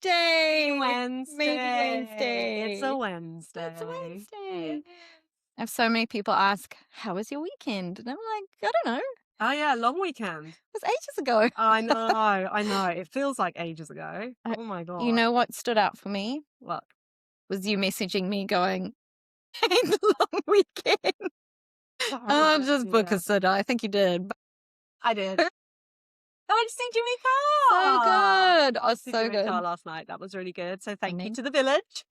Wednesday. Wednesday. Maybe Wednesday. It's a Wednesday. It's a Wednesday. I have so many people ask, how was your weekend? And I'm like, I don't know. Oh, yeah, long weekend. It was ages ago. I know. It feels like ages ago. Oh, my God. You know what stood out for me? What? Was you messaging me going, hey, the long weekend. Oh, just book a sitter. I think you did. I did. Oh, I just seen Jimmy So Carr. good. Oh, so Jimmy good. Carr last night. That was really good. So thank you to the village.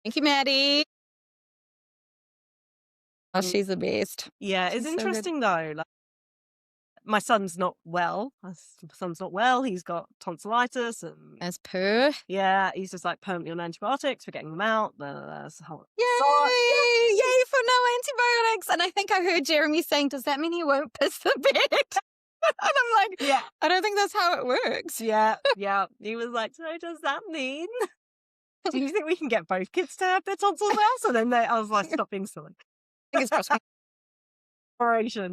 Thank you, Maddie. Oh, she's the best. Yeah, She's it's so interesting though. Like, my son's not well. He's got tonsillitis and as per. Yeah, he's just like permanently on antibiotics. We're getting them out. Yay! Yay for no antibiotics. And I think I heard Jeremy saying, does that mean he won't piss the bed? And I'm like, yeah, I don't think that's how it works. Yeah. He was like, so does that mean? Do you think we can get both kids to have their tonsils out? And then I was like, stop being silly. I think it's operation.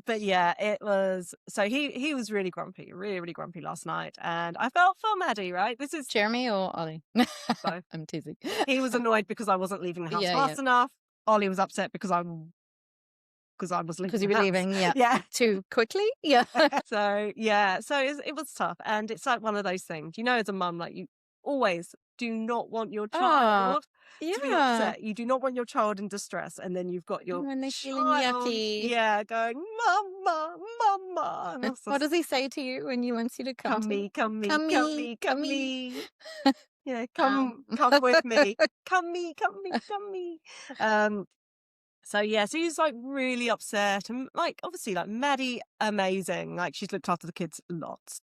But yeah, it was. So he was really grumpy, really grumpy last night, and I felt for Maddie. Right, this is Jeremy or Ollie. So I'm teasing. He was annoyed because I wasn't leaving the house fast enough. Ollie was upset because I was leaving. Because you were leaving, yeah, too quickly, yeah. So it was tough, and it's like one of those things. You know, as a mum, like you always do not want your child to be upset. You do not want your child in distress, and then you've got your when they're feeling child, yucky. going, Mama. What does he say to you when he wants you to come me? Yeah, come with me. Come me. So he's like really upset, and like obviously like Maddie, amazing. Like she's looked after the kids lots.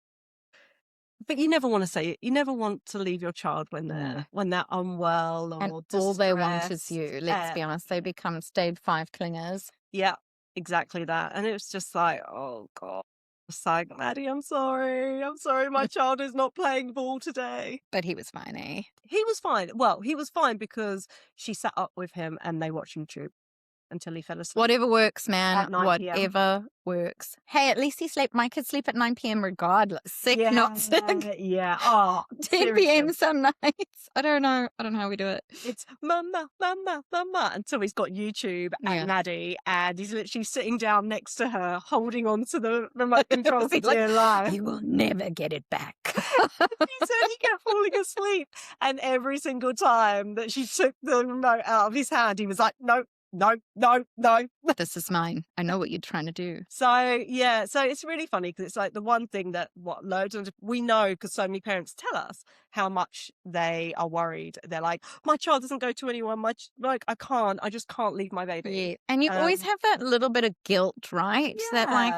But you never want to say it. You never want to leave your child when they're unwell or and distressed. all they want is you. Let's be honest. They become stage 5 clingers. Yeah, exactly that. And it was just like, oh God. It's like, Maddie, I'm sorry. My child is not playing ball today. But he was fine, eh? He was fine. Well, he was fine because she sat up with him and they watched YouTube until he fell asleep. Whatever works, man. At 9 p.m. Whatever works. Hey, at least he slept. My kids sleep at 9 p.m. regardless. Sick, not sick. Yeah. Oh, 10 p.m. some nights. I don't know how we do it. It's mama until he's got YouTube and Maddie, and he's literally sitting down next to her, holding on to the remote control for dear life. You will never get it back. He said he kept falling asleep, and every single time that she took the remote out of his hand, he was like, no. This is mine. I know what you're trying to do. So it's really funny because it's like the one thing that loads of we know, because so many parents tell us how much they are worried. They're like, my child doesn't go to anyone. I just can't leave my baby. Yeah. And you always have that little bit of guilt, right? Yeah. That like,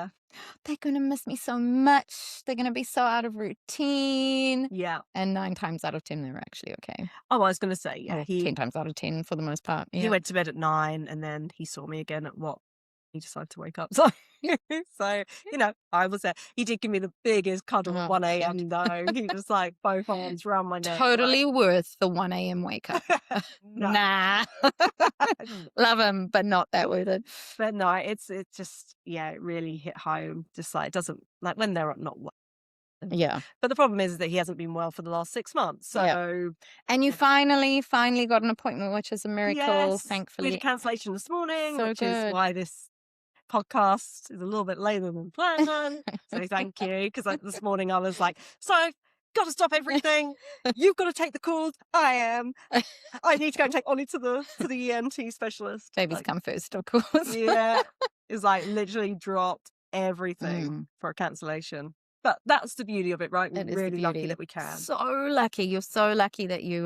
they're going to miss me so much. They're going to be so out of routine. Yeah. And 9 times out of 10, they're actually okay. Oh, I was going to say, yeah. 10 times out of 10 for the most part. Yeah. He went to bed at 9 and then he saw me again at what? He decided to wake up. So, I was there. He did give me the biggest cuddle at 1 a.m. though. He was like both arms around my neck. Totally worth the 1 a.m. wake up. Nah. Love him, but not that worth it. But no, it's just, it really hit home. Just like, it doesn't, like when they're not well. Yeah. But the problem is that he hasn't been well for the last 6 months. So, and you finally got an appointment, which is a miracle, thankfully. We had a cancellation this morning, which is why this podcast is a little bit later than planned. So thank you, because this morning I was like, so got to stop everything. You've got to take the calls. I need to go and take Ollie to the ENT specialist. Babies come first, of course. It's like literally dropped everything for a cancellation. But that's the beauty of it, right? We're really lucky that we can. So lucky. You're so lucky that you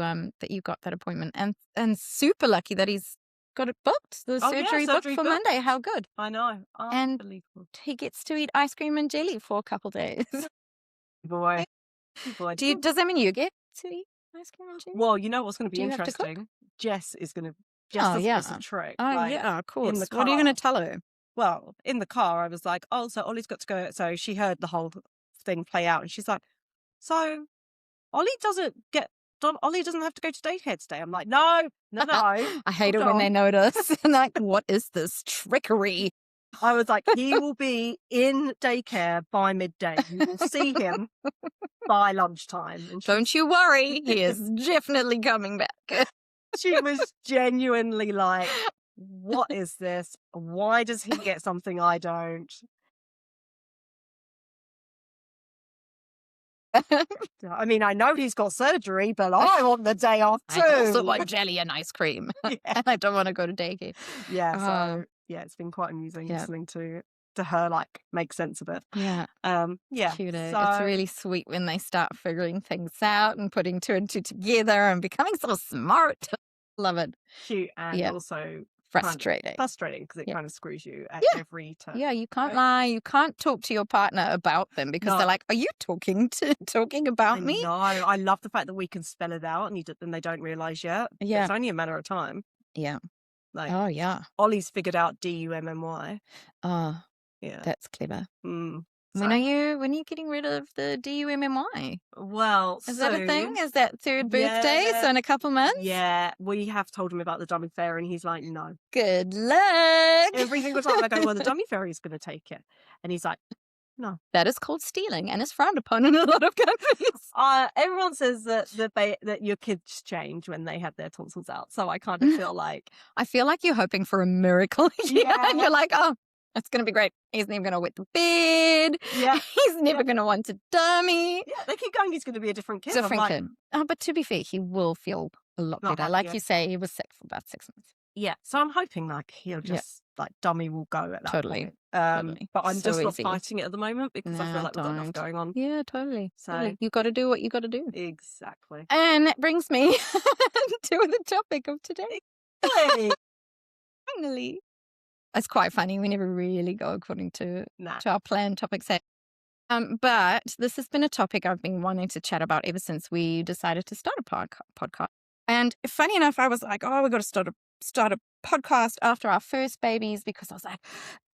got that appointment, and super lucky that he's got it booked. The surgery booked for Monday. How good. I know. Unbelievable. And he gets to eat ice cream and jelly for a couple days. Boy. Does that mean you get to eat ice cream and jelly? Well, you know what's going to be interesting? Jess is going to. Jess a trick. Oh, yeah, of course. What are you going to tell her? Well, in the car, I was like, oh, so Ollie's got to go. So she heard the whole thing play out, and she's like, so Ollie doesn't have to go to daycare today. I'm like, no. I hate it when they notice. I'm like, what is this trickery? I was like, he will be in daycare by midday. You will see him by lunchtime. And don't you worry, he is definitely coming back. She was genuinely like, what is this? Why does he get something I don't? I mean, I know he's got surgery, but I want the day off too. I also want jelly and ice cream. And I don't want to go to daycare. Yeah, so it's been quite amusing listening to her like make sense of it. Yeah. Cute. So, it's really sweet when they start figuring things out and putting two and two together and becoming so smart. Love it. Cute and also frustrating because it kind of screws you at every turn. Yeah, you can't lie. You can't talk to your partner about them because they're like, "Are you talking about me?" No, I love the fact that we can spell it out and they don't realize yet. Yeah, it's only a matter of time. Yeah. Like, oh yeah, Ollie's figured out DUMMY. Oh, yeah, that's clever. So, when are you getting rid of the DUMMY? Well, is that a thing? Is that third birthday? So in a couple months? Yeah, we have told him about the dummy fairy, and he's like, no. Good luck. Every single time I go, well, the dummy fairy is going to take it, and he's like, no. That is called stealing and is frowned upon in a lot of countries. Everyone says that that your kids change when they have their tonsils out, so I kind of feel like you're hoping for a miracle. And you're like, oh, it's going to be great. He's never going to wet the bed. Yeah. He's never going to want a dummy. Yeah, they keep going, he's going to be a different kid. Kid. Oh, but to be fair, he will feel a lot better. Like you say, he was sick for about 6 months. Yeah, so I'm hoping like he'll just like dummy will go at that Totally. point. But I'm just not fighting it at the moment because I feel like we've got enough going on. Yeah, totally. So you got to do what you got to do. Exactly. And that brings me to the topic of today. Finally. It's quite funny. We never really go according to our planned topic set. But this has been a topic I've been wanting to chat about ever since we decided to start a podcast. And funny enough, I was like, oh, we've got to start a podcast after our first babies because I was like,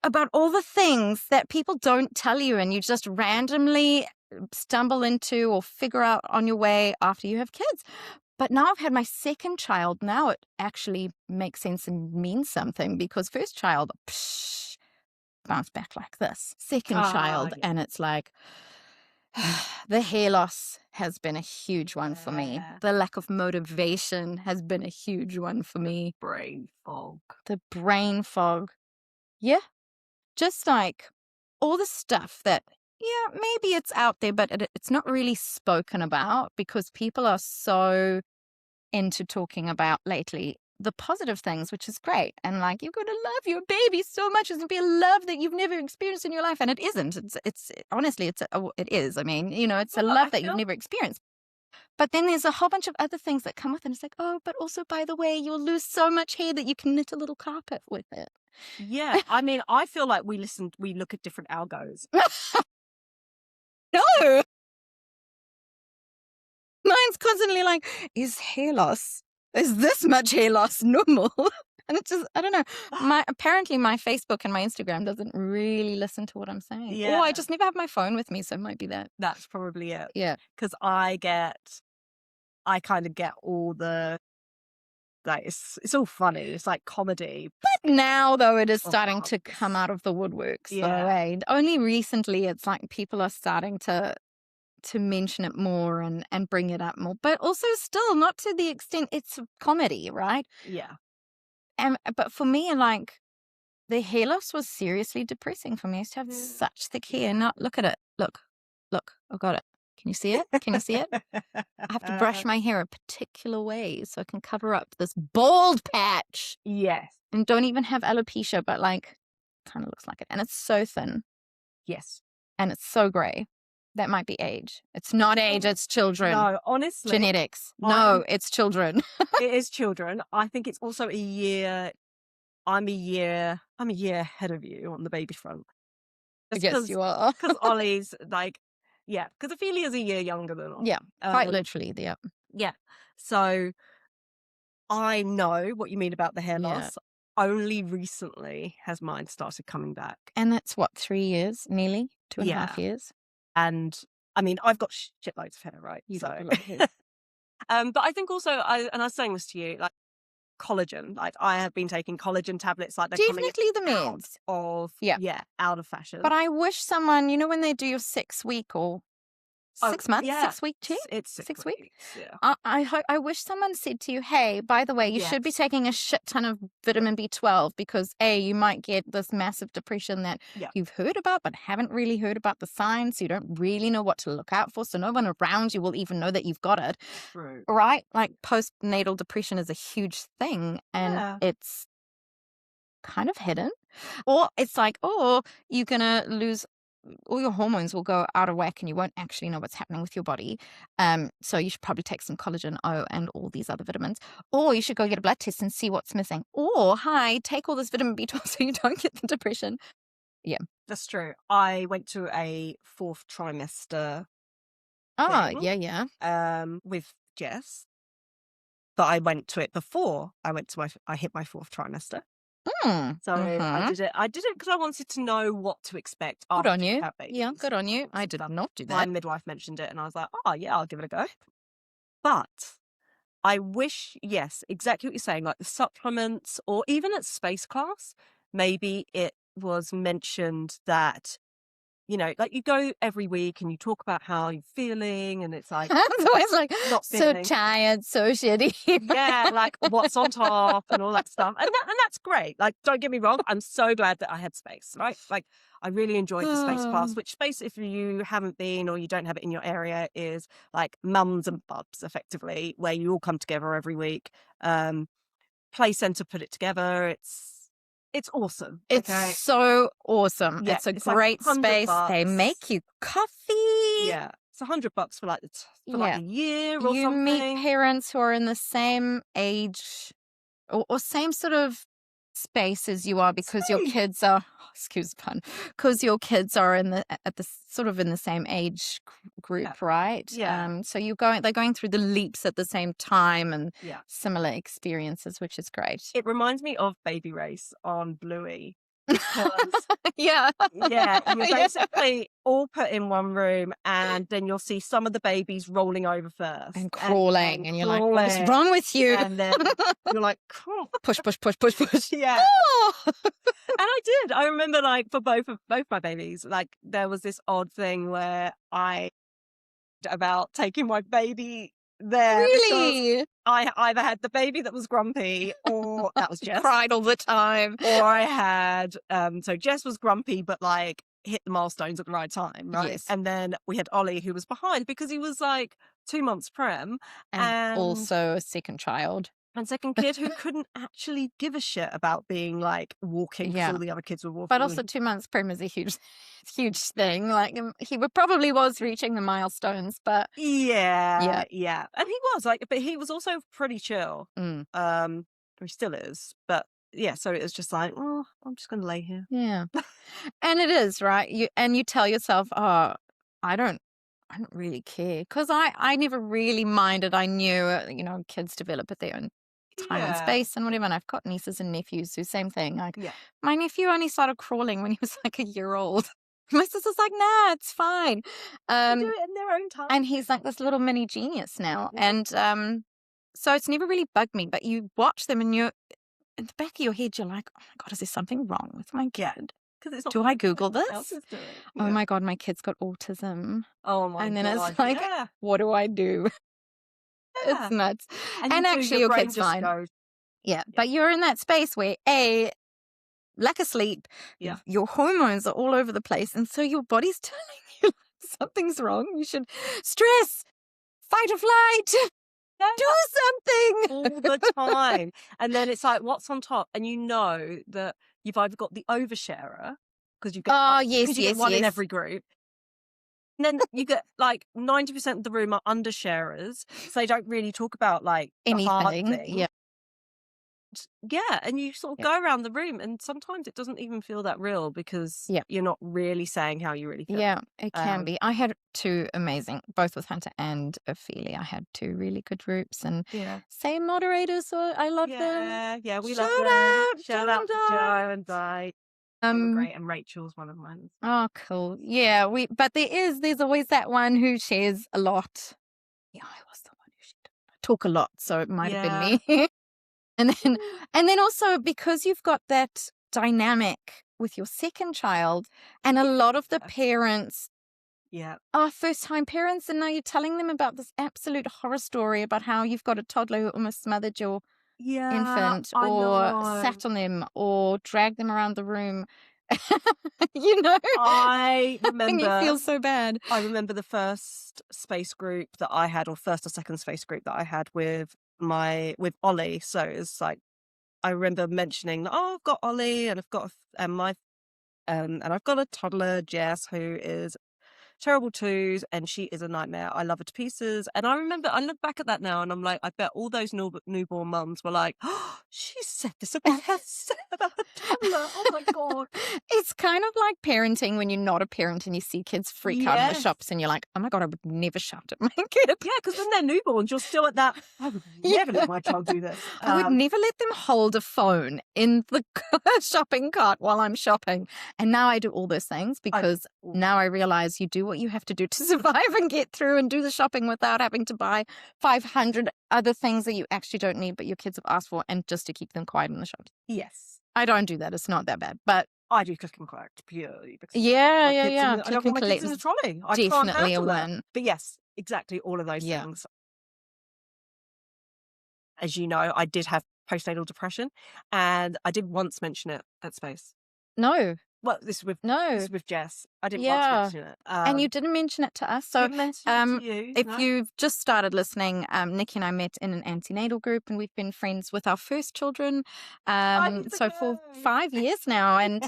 about all the things that people don't tell you and you just randomly stumble into or figure out on your way after you have kids. But now I've had my second child. Now it actually makes sense and means something because first child, bounce back like this. Second child, and it's like the hair loss has been a huge one for me. The lack of motivation has been a huge one for me. The brain fog. Yeah. Just like all the stuff that, maybe it's out there, but it's not really spoken about because people are so into talking about lately the positive things, which is great. And like, you've got to love your baby so much. It's going to be a love that you've never experienced in your life. And it isn't. It's honestly, it is. I mean, it's a love that you've never experienced. But then there's a whole bunch of other things that come with it. It's like, oh, but also, by the way, you'll lose so much hair that you can knit a little carpet with it. Yeah. I mean, I feel like we look at different algos. No. Mine's constantly like, is this much hair loss normal? And it's just, I don't know. Apparently my Facebook and my Instagram doesn't really listen to what I'm saying. Yeah. Or I just never have my phone with me, so it might be that. That's probably it. Yeah. Because I kind of get all the, like, it's all funny. It's like comedy. But now, though, it is starting to come out of the woodwork. So only recently it's like people are starting to mention it more and bring it up more. But also still not to the extent it's comedy, right? Yeah. But for me, like, the hair loss was seriously depressing for me. I used to have such thick hair. Now, look at it. Look. I've got it. Can you see it? I have to brush my hair a particular way so I can cover up this bald patch. Yes. And don't even have alopecia, but like, kind of looks like it. And it's so thin. Yes. And it's so grey. That might be age. It's not age, it's children. No, honestly. Genetics. No, it's children. It is children. I think it's also a year. I'm a year ahead of you on the baby front. I guess you are. Because Ollie's like, because Ophelia's a year younger than Ollie. Yeah, quite literally. Yeah. Yeah. So I know what you mean about the hair loss. Only recently has mine started coming back. And that's what, 3 years, nearly 2.5 years. And I mean, I've got shitloads of hair, right? You've got a so, lot of hair. but I think also, I was saying this to you, like collagen. Like I have been taking collagen tablets, like they're definitely the meds of out of fashion. But I wish someone, when they do your 6 week or 6 months, yeah. 6 week check? It's 6 weeks? weeks. Yeah. I wish someone said to you, hey, by the way, you should be Yes. taking a shit ton of vitamin B12 because A, you might get this massive depression that Yeah. you've heard about but haven't really heard about the signs. You don't really know what to look out for. So no one around you will even know that you've got it. True. Right? Like postnatal depression is a huge thing and it's kind of hidden. Or it's like, oh, you're going to lose all your hormones will go out of whack and you won't actually know what's happening with your body. So you should probably take some collagen O and all these other vitamins. Or you should go get a blood test and see what's missing. Or, take all this vitamin B12 so you don't get the depression. Yeah. That's true. I went to a 4th trimester thing, yeah. With Jess. But I went to it before I hit my 4th trimester. So I did it because I wanted to know what to expect. Good on you. Yeah, good on you. I did not do that. My midwife mentioned it and I was like, oh yeah, I'll give it a go. But I wish, yes, exactly what you're saying, like the supplements or even at space class, maybe it was mentioned that, like you go every week and you talk about how you're feeling and it's like, it's always like, not so feeling. tired, so shitty. Yeah, like what's on top and all that stuff. And that's great. Like, don't get me wrong. I'm so glad that I had space, right? Like, I really enjoyed the space class, which space, if you haven't been or you don't have it in your area, is like mums and bubs, effectively, where you all come together every week. Play Centre put it together. It's awesome. It's so awesome. Yeah, it's a it's like great space. $100. They make you coffee. Yeah. It's $100 for like a year or you something. meet parents who are in the same age or same sort of space as you are because your kids are, excuse the pun, because your kids are in the same age group, right? Yeah. So they're going through the leaps at the same time and similar experiences, which is great. It reminds me of Baby Race on Bluey. Because yeah, you basically all put in one room and then you'll see some of the babies rolling over first and crawling and you're like, what's wrong with you? And then you're like, push. Yeah. And I remember, like, for both my babies, like there was this odd thing where I about taking my baby there. Really? I either had the baby that was grumpy or that was Jess. Cried all the time. Or I had, so Jess was grumpy, but like hit the milestones at the right time, right? Yes. And then we had Ollie who was behind because he was like 2 months prem. And also a second child. And second kid who couldn't actually give a shit about being like walking because all the other kids were walking. But also 2 months prem is a huge thing. Like he probably was reaching the milestones, but yeah. And he was like, but he was also pretty chill. He still is, but yeah. So it was just like, oh, I'm just going to lay here. Yeah, and it is right. You tell yourself, oh, I don't really care because I never really minded. I knew, kids develop at their own time and space and whatever. And I've got nieces and nephews who same thing. Like my nephew only started crawling when he was like a year old. My sister's like, nah, it's fine. They do it in their own time. And he's like this little mini genius now. And so it's never really bugged me. But you watch them and you're in the back of your head, you're like, oh my God, is there something wrong with my kid? Do I Google this? Oh my God, my kid's got autism. Oh my God. And then it's like, what do I do? It's nuts. And actually your kid's fine. But you're in that space where lack of sleep, your hormones are all over the place. And so your body's telling you something's wrong. You should stress, fight or flight, do something. All the time. And then it's like, what's on top? And you know that you've either got the oversharer, because you get one in every group. And then you get like 90% of the room are undersharers, so they don't really talk about like the hard thing. And you sort of go around the room and sometimes it doesn't even feel that real because you're not really saying how you really feel. Yeah, it can be. I had two amazing, both with Hunter and Ophelia. I had two really good groups and same moderators, so I love them. Yeah, we love them. Shout out to Joe and Di. They were great, and Rachel's one of mine. Oh, cool. Yeah, but there's always that one who shares a lot. Yeah, I was the one who shared. I talk a lot, so it might have been me. and then also because you've got that dynamic with your second child, and a lot of the parents are first-time parents, and now you're telling them about this absolute horror story about how you've got a toddler who almost smothered your infant, I or know. sat on them, or dragged them around the room. You know, I and you feel remember so bad. I remember the first space group that I had, or first or second space group that I had with Ollie. So it's like, I remember mentioning, oh, I've got Ollie, and I've got and I've got a toddler, Jess, who is terrible twos, and she is a nightmare. I love her to pieces. And I remember, I look back at that now, and I'm like, I bet all those newborn mums were like, oh, she said this about her toddler. Oh my God. It's kind of like parenting when you're not a parent and you see kids freak out in the shops, and you're like, oh my God, I would never shout at my kid. Yeah, because when they're newborns, you're still at that, I would never let my child do this. I would never let them hold a phone in the shopping cart while I'm shopping. And now I do all those things because now I realize you do what you have to do to survive and get through and do the shopping without having to buy 500 other things that you actually don't need but your kids have asked for, and just to keep them quiet in the shops. Yes. I don't do that. It's not that bad. But I do click and collect purely because yeah. I don't want my kids in the trolley. I can't Definitely a handle that. win. But yes, exactly, all of those things. As you know, I did have postnatal depression, and I did once mention it at Space. No. Well, this is with Jess. I didn't once mention it. And you didn't mention it to us. So if you've just started listening, Nikki and I met in an antenatal group, and we've been friends with our first children for 5 years now. And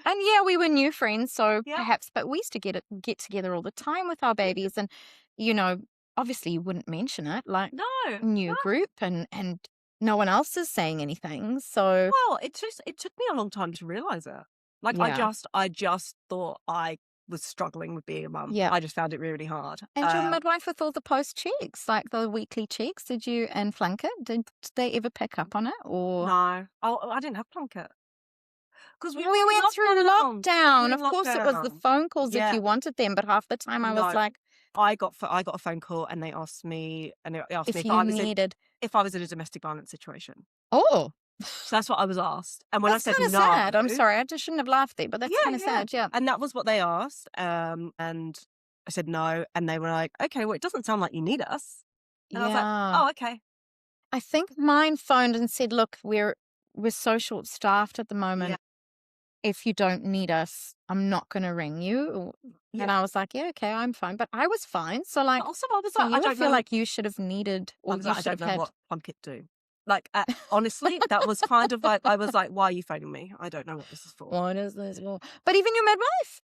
yeah, we were new friends, so perhaps, but we used to get together all the time with our babies. And, you know, obviously you wouldn't mention it, like new group, and no one else is saying anything. So well, it took me a long time to realize it. Like I just thought I was struggling with being a mum. Yeah. I just found it really hard. And your midwife with all the post checks, like the weekly checks, did you and Plunket, did they ever pick up on it? Or no? Oh, I didn't have Plunket. Because we went through lockdown. Of course, it was the phone calls if you wanted them, but half the time I was like, I got a phone call, and they asked me, if I was in a domestic violence situation. Oh, so that's what I was asked. And when that's I said no, sad. I'm sorry, I just shouldn't have laughed there, but that's kind of sad. Yeah, and that was what they asked. And I said no, and they were like, okay, well, it doesn't sound like you need us. And I was like, oh, okay. I think mine phoned and said, look, we're so short staffed at the moment. Yeah. If you don't need us, I'm not going to ring you. Yeah. And I was like, yeah, okay, I'm fine. But I was fine. So like, but also I was like, I don't feel like you should have needed, or I don't know what Plunket do. Like, honestly, that was kind of like, I was like, why are you phoning me? I don't know what this is for. What is this for? But even your midwife.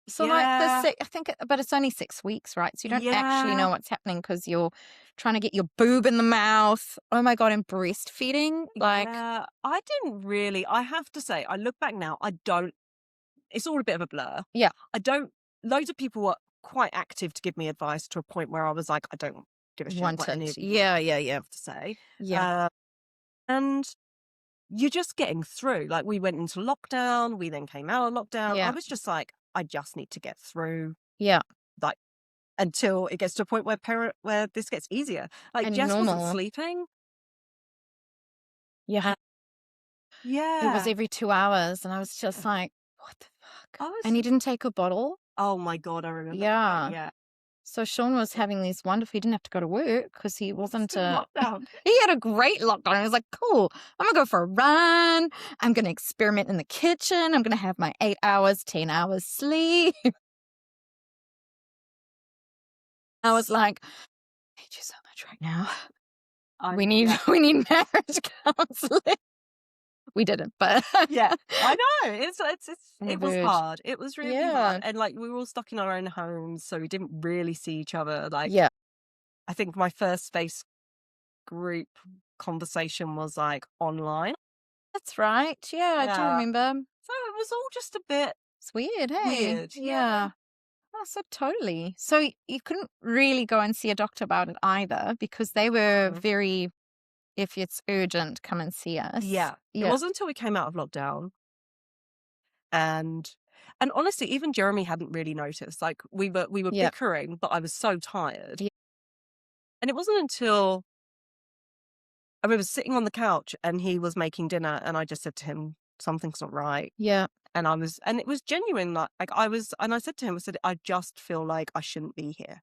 So like I think, but it's only 6 weeks, right? So you don't actually know what's happening because you're trying to get your boob in the mouth. Oh my God, and breastfeeding. Like, I didn't really, I have to say, I look back now, it's all a bit of a blur. Yeah. Loads of people were quite active to give me advice to a point where I was like, I don't give a shit what any of you have to say. Yeah. And you're just getting through. Like, we went into lockdown, we then came out of lockdown. I was just like, I just need to get through. Yeah. Like, until it gets to a point where this gets easier. Like, Jess wasn't sleeping. Yeah. Yeah. It was every 2 hours, and I was just like, what the fuck? And he didn't take a bottle. Oh my God, I remember. Yeah. Yeah. So Sean was having these wonderful, he didn't have to go to work because he wasn't lockdown. He had a great lockdown. He was like, cool, I'm going to go for a run. I'm going to experiment in the kitchen. I'm going to have my 8 hours, 10 hours sleep. I was like, I hate you so much right now. We need marriage counseling. We didn't, but yeah, I know. It was hard. It was really hard, and like we were all stuck in our own homes, so we didn't really see each other. Like, I think my first space group conversation was like online. That's right. Yeah, I do remember. So it was all just a bit. It's weird, hey? Weird. Yeah. Oh, so totally. So you couldn't really go and see a doctor about it either because they were very, if it's urgent, come and see us. Yeah. It wasn't until we came out of lockdown. And honestly, even Jeremy hadn't really noticed. Like, we were bickering, but I was so tired. Yeah. And it wasn't until I remember sitting on the couch and he was making dinner, and I just said to him, something's not right. Yeah. And it was genuine. Like and I said to him, I said, I just feel like I shouldn't be here.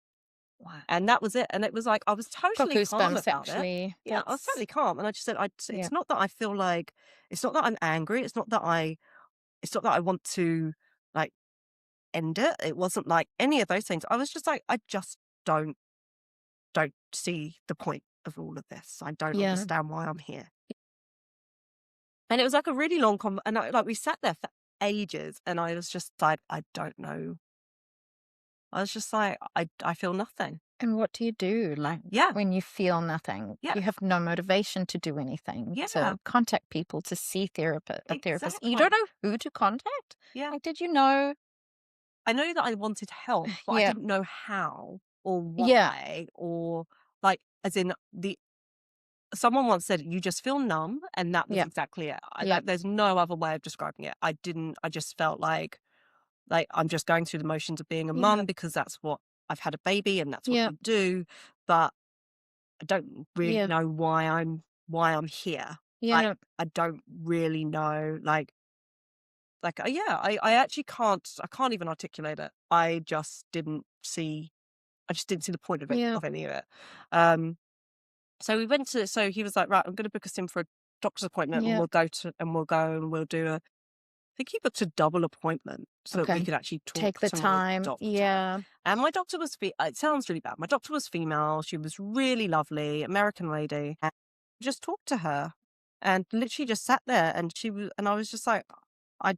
Wow. And that was it. And it was like, I was totally calm about actually. it. Yeah, I was totally calm. And I just said, Yeah. it's not that I feel like, it's not that I'm angry. It's not that I want to like end it. It wasn't like any of those things. I was just like, I just don't see the point of all of this. I don't Yeah. understand why I'm here. And it was like a really long and like we sat there for ages, and I was just like, I don't know. I was just like, I feel nothing. And what do you do? Like, Yeah. when you feel nothing, Yeah. you have no motivation to do anything, Yeah. to contact people, to see a therapist. You Exactly. don't know who to contact. Yeah. Like, did you know? I know that I wanted help, but I Yeah. didn't know how or Yeah. why or like, as in someone once said, you just feel numb, and that was Yeah. exactly it. Yeah. There's no other way of describing it. I just felt like I'm just going through the motions of being a mum because that's what I've had a baby and that's what Yeah. you do. But I don't really Yeah. know why I'm here. Yeah. Like, I don't really know. I actually can't even articulate it. I just didn't see the point of it, Yeah. of any of it. So he was like, right, I'm going to book us in for a doctor's appointment, and Yeah. we'll go and we'll do I think he booked a double appointment so that we Okay. could actually Take the to my time. doctor. Yeah. And my doctor was, it sounds really bad. My doctor was female. She was really lovely, American lady. And I just talked to her and literally just sat there, and I was just like, I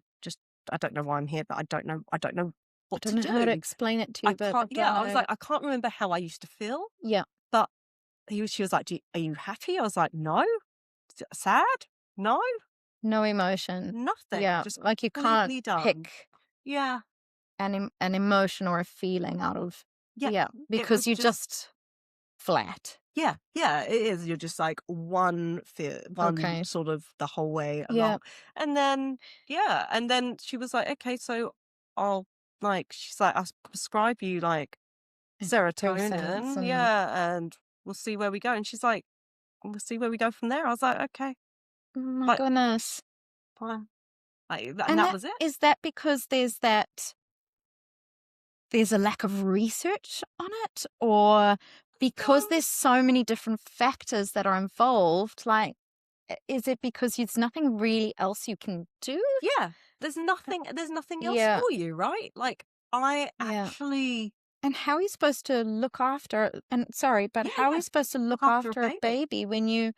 don't know why I'm here, but I don't know what I to don't know do. how to explain it to you, but I was like, I can't remember how I used to feel. yeah. But she was like, are you happy? I was like, no. Sad? No. No emotion. Nothing. Yeah. Just like you completely can't done. pick Yeah. an emotion or a feeling out of. Yeah. Yeah. Because was you just flat. Yeah, it is. You're just like one Okay. sort of the whole way Yeah. along. And then, and then she was like, okay, so she's like, I'll prescribe you like serotonin. and- Yeah, and we'll see where we go. And she's like, we'll see where we go from there. I was like, okay, Oh my like, goodness. fine. And And that was it. Is that because there's a lack of research on it, or because there's so many different factors that are involved? Like, is it because there's nothing really else you can do? Yeah, there's nothing else Yeah. for you, right? Like, I Yeah. actually, And how are you supposed to look after? And sorry, but how are you supposed to look after a after a baby when you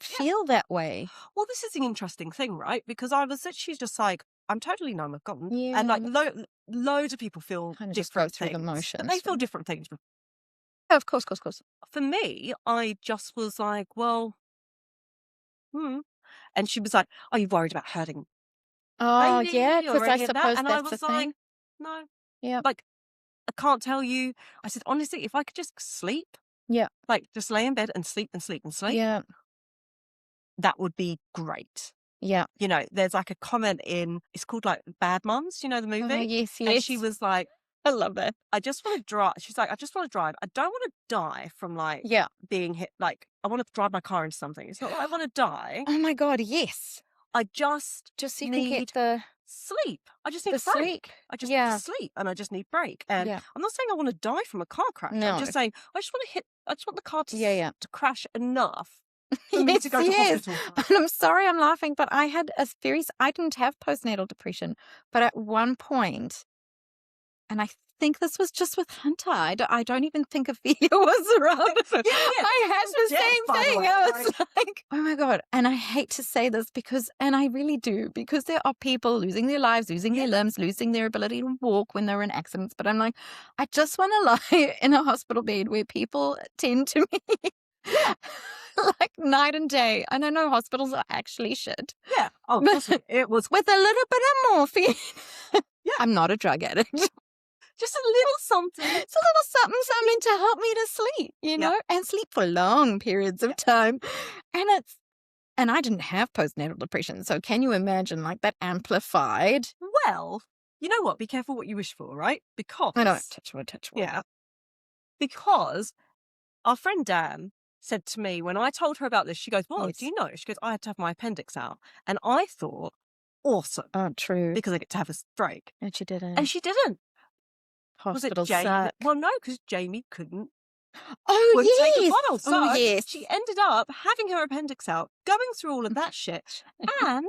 feel that way? well, this is the interesting thing, right? Because I was literally just like, I'm totally numb, I've gotten, Yeah. and like loads of people feel Kind of just go different through the things. motions. They feel different things. Oh, of course. For me, I just was like, well, and she was like, are you worried about hurting Oh, baby yeah, or because I any of that? suppose And I that's the was like, thing. no, Yeah. like, I can't tell you. I said, honestly, if I could just sleep, Yeah. like just lay in bed and sleep, Yeah. that would be great. Yeah. You know, there's like a comment it's called like Bad Moms, you know, the movie? Oh, yes. And she was like, I love that. I just want to drive. She's like, I just want to drive. I don't want to die from like Yeah. being hit. Like, I want to drive my car into something. It's not that I want to die. Oh my God, yes. I just so you need can get the sleep. I just need the a break. sleep. I just Yeah. need to sleep, and I just need break. And Yeah. I'm not saying I want to die from a car crash. No. I'm just saying I just want the car to Yeah. to crash enough for me to go to Yes. hospital. And I'm sorry I'm laughing, but I had I didn't have postnatal depression, but at one point, and I think this was just with Hunter. I don't even think Ophelia was around. I had the same thing. I was like, oh my God. And I hate to say this and I really do, because there are people losing their lives, losing their limbs, losing their ability to walk when they're in accidents. But I'm like, I just want to lie in a hospital bed where people tend to me like night and day. And I know hospitals are actually shit. Yeah. Oh, it was with a little bit of morphine. Yeah. I'm not a drug addict. Just a little something. It's a little something to help me to sleep, you know, and sleep for long periods of time. And I didn't have postnatal depression. So can you imagine like that amplified? Well, you know what? Be careful what you wish for, right? Because I know, touch wood. Yeah. Because our friend Dan said to me when I told her about this, she goes, well, do you know? She goes, I had to have my appendix out. And I thought awesome. Oh, true. Because I get to have a stroke. And she didn't. And she didn't. Hospital Jamie? suck. Well, no, because Jamie wouldn't Oh, take a yes. bottle. So Oh, yes. she ended up having her appendix out, going through all of that shit, and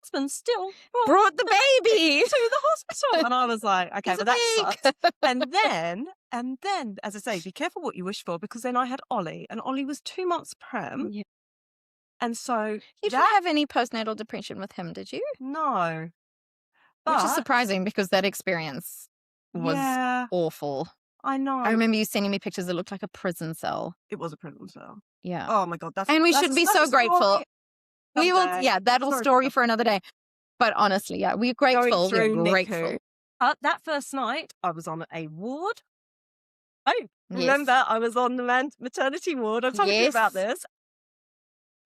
husband still brought the baby to the hospital. And I was like, okay, well, that sucks. And then, as I say, be careful what you wish for, because then I had Ollie, and Ollie was 2 months prem. Yeah. And so you didn't have any postnatal depression with him, did you? No. Which is surprising, because that experience was awful. I know. I remember you sending me pictures that looked like a prison cell. It was a prison cell. Yeah. Oh my God. And we should be so grateful. We will, that'll story for another day. But honestly, we're grateful. We're grateful. That first night, I was on a ward. Oh, remember, I was on the maternity ward. I'm talking about this.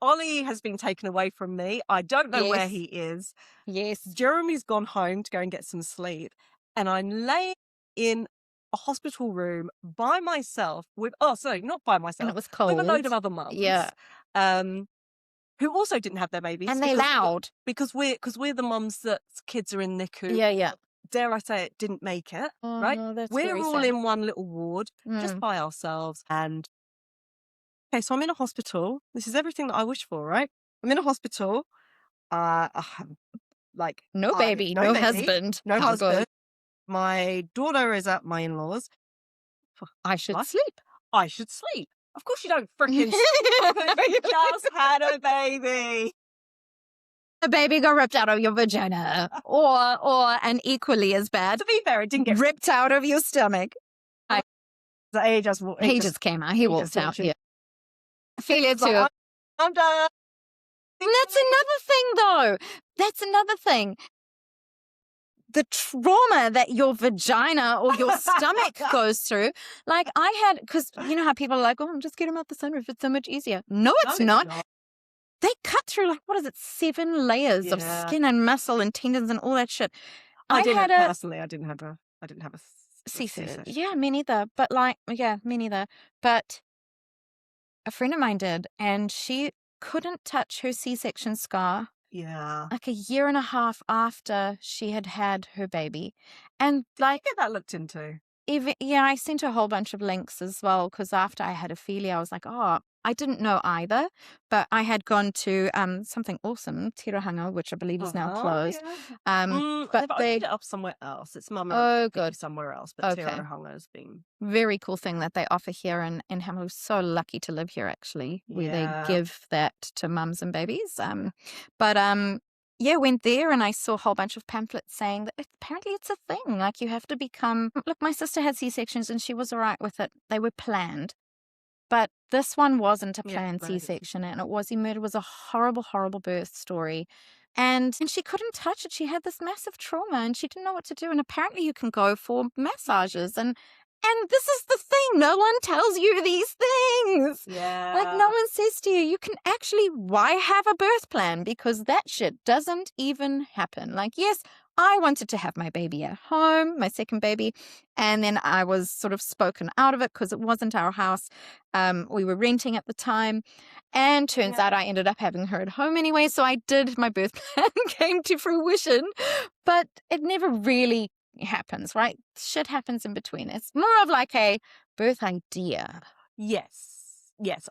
Ollie has been taken away from me. I don't know where he is. Yes. Jeremy's gone home to go and get some sleep. And I'm laying in a hospital room by myself with, not by myself. And it was cold. With a load of other mums. Yeah. Who also didn't have their babies. And they're loud. Because we're the mums that kids are in NICU. Yeah. Dare I say it, didn't make it. Right? We're all in one little ward, just by ourselves. And okay, so I'm in a hospital. This is everything that I wish for, right? I'm in a hospital. Like no baby, no husband. No husband. My daughter is at my in-laws. I should sleep. I should sleep. Of course you don't freaking sleep because you just had a baby. A baby got ripped out of your vagina. Or and equally as bad. To be fair, it didn't get ripped out of your stomach. He just came out. He walked out. Yeah. I feel it too. Like, I'm done. And that's another thing, though. That's another thing. The trauma that your vagina or your stomach goes through. Like I had, because you know how people are like, I'm just getting out the sunroof. It's so much easier. No, it's not. They cut through 7 layers of skin and muscle and tendons and all that shit. I didn't have a C-section. Yeah, me neither. But me neither. But a friend of mine did, and she couldn't touch her C-section scar. Yeah. Like a year and a half after she had her baby. And get that looked into. I sent her a whole bunch of links as well, because after I had Ophelia, I was like, I didn't know either, but I had gone to something awesome, Tirohanga, which I believe is now closed. Yeah. But they opened it up somewhere else. It's Mama good. Somewhere else, but Tirohanga has been very cool thing that they offer here in Hamilton. We're so lucky to live here, actually, where they give that to mums and babies. Went there and I saw a whole bunch of pamphlets saying that apparently it's a thing. Like you have to become. Look, my sister had C-sections and she was all right with it. They were planned. But this one wasn't a planned C-section, and it was emerged. It was a horrible, horrible birth story. And she couldn't touch it. She had this massive trauma and she didn't know what to do. And apparently you can go for massages. And this is the thing. No one tells you these things. Yeah. Like no one says to you, you can actually, why have a birth plan? Because that shit doesn't even happen. Like, yes, I wanted to have my baby at home, my second baby. And then I was sort of spoken out of it because it wasn't our house. We were renting at the time. And turns out I ended up having her at home anyway. So I did, my birth plan came to fruition. But it never really happens, right? Shit happens in between. It's more of like a birth idea. Yes.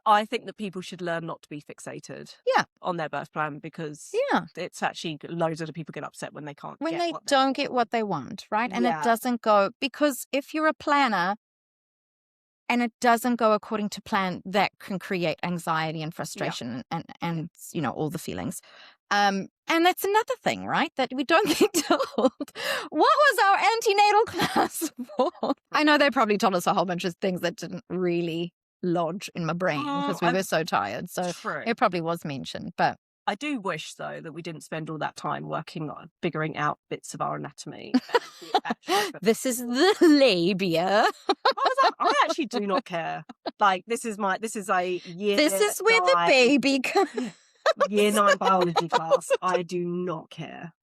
I think that people should learn not to be fixated on their birth plan, because it's actually loads of people get upset when they can't don't get what they want, right? And it doesn't go, because if you're a planner and it doesn't go according to plan, that can create anxiety and frustration and all the feelings. And that's another thing, right? That we don't get told. What was our antenatal class for? I know they probably told us a whole bunch of things that didn't really lodge in my brain because we were so tired. So it probably was mentioned. But I do wish, though, that we didn't spend all that time working on figuring out bits of our anatomy. This is the labia. I actually do not care. Like, this is a year. This is where the baby comes. Year 9 biology class. I do not care.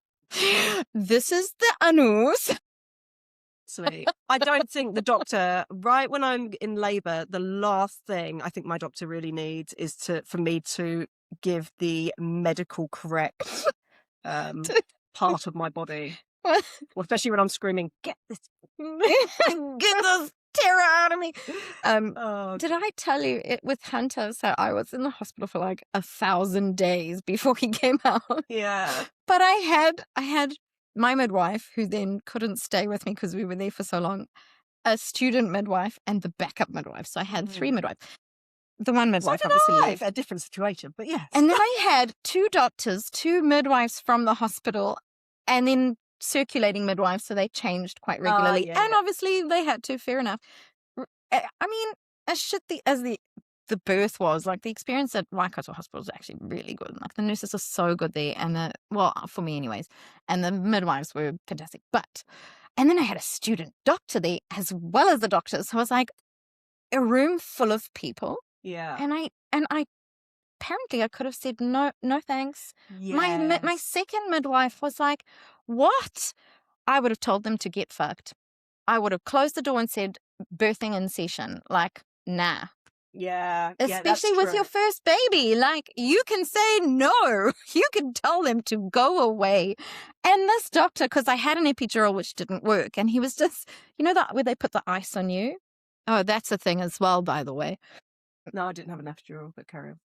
This is the anus. Sweet. I don't think the doctor, right when I'm in labour, the last thing I think my doctor really needs is for me to give the medical correct part of my body. Well, especially when I'm screaming, get this terror out of me. Did I tell you it with Hunter? So I was in the hospital for like 1,000 days before he came out. Yeah. But I had my midwife, who then couldn't stay with me because we were there for so long, a student midwife, and the backup midwife. So I had 3 midwives. The one midwife obviously left. A different situation, but yes. And then I had 2 doctors, 2 midwives from the hospital, and then circulating midwives, so they changed quite regularly. And obviously they had to, fair enough. I mean, as shit as the birth was, like the experience at Waikato Hospital was actually really good. Like the nurses are so good there, and well, for me anyways, and the midwives were fantastic. And then I had a student doctor there as well as the doctors. So I was like, a room full of people. Yeah. And I apparently I could have said no thanks. Yes. My second midwife was like, what? I would have told them to get fucked. I would have closed the door and said, birthing in session. Like, nah. Yeah. Especially with your first baby. Like, you can say no. You can tell them to go away. And this doctor, because I had an epidural which didn't work, and he was just, you know that where they put the ice on you? Oh, that's a thing as well, by the way. No, I didn't have an epidural, but carry on.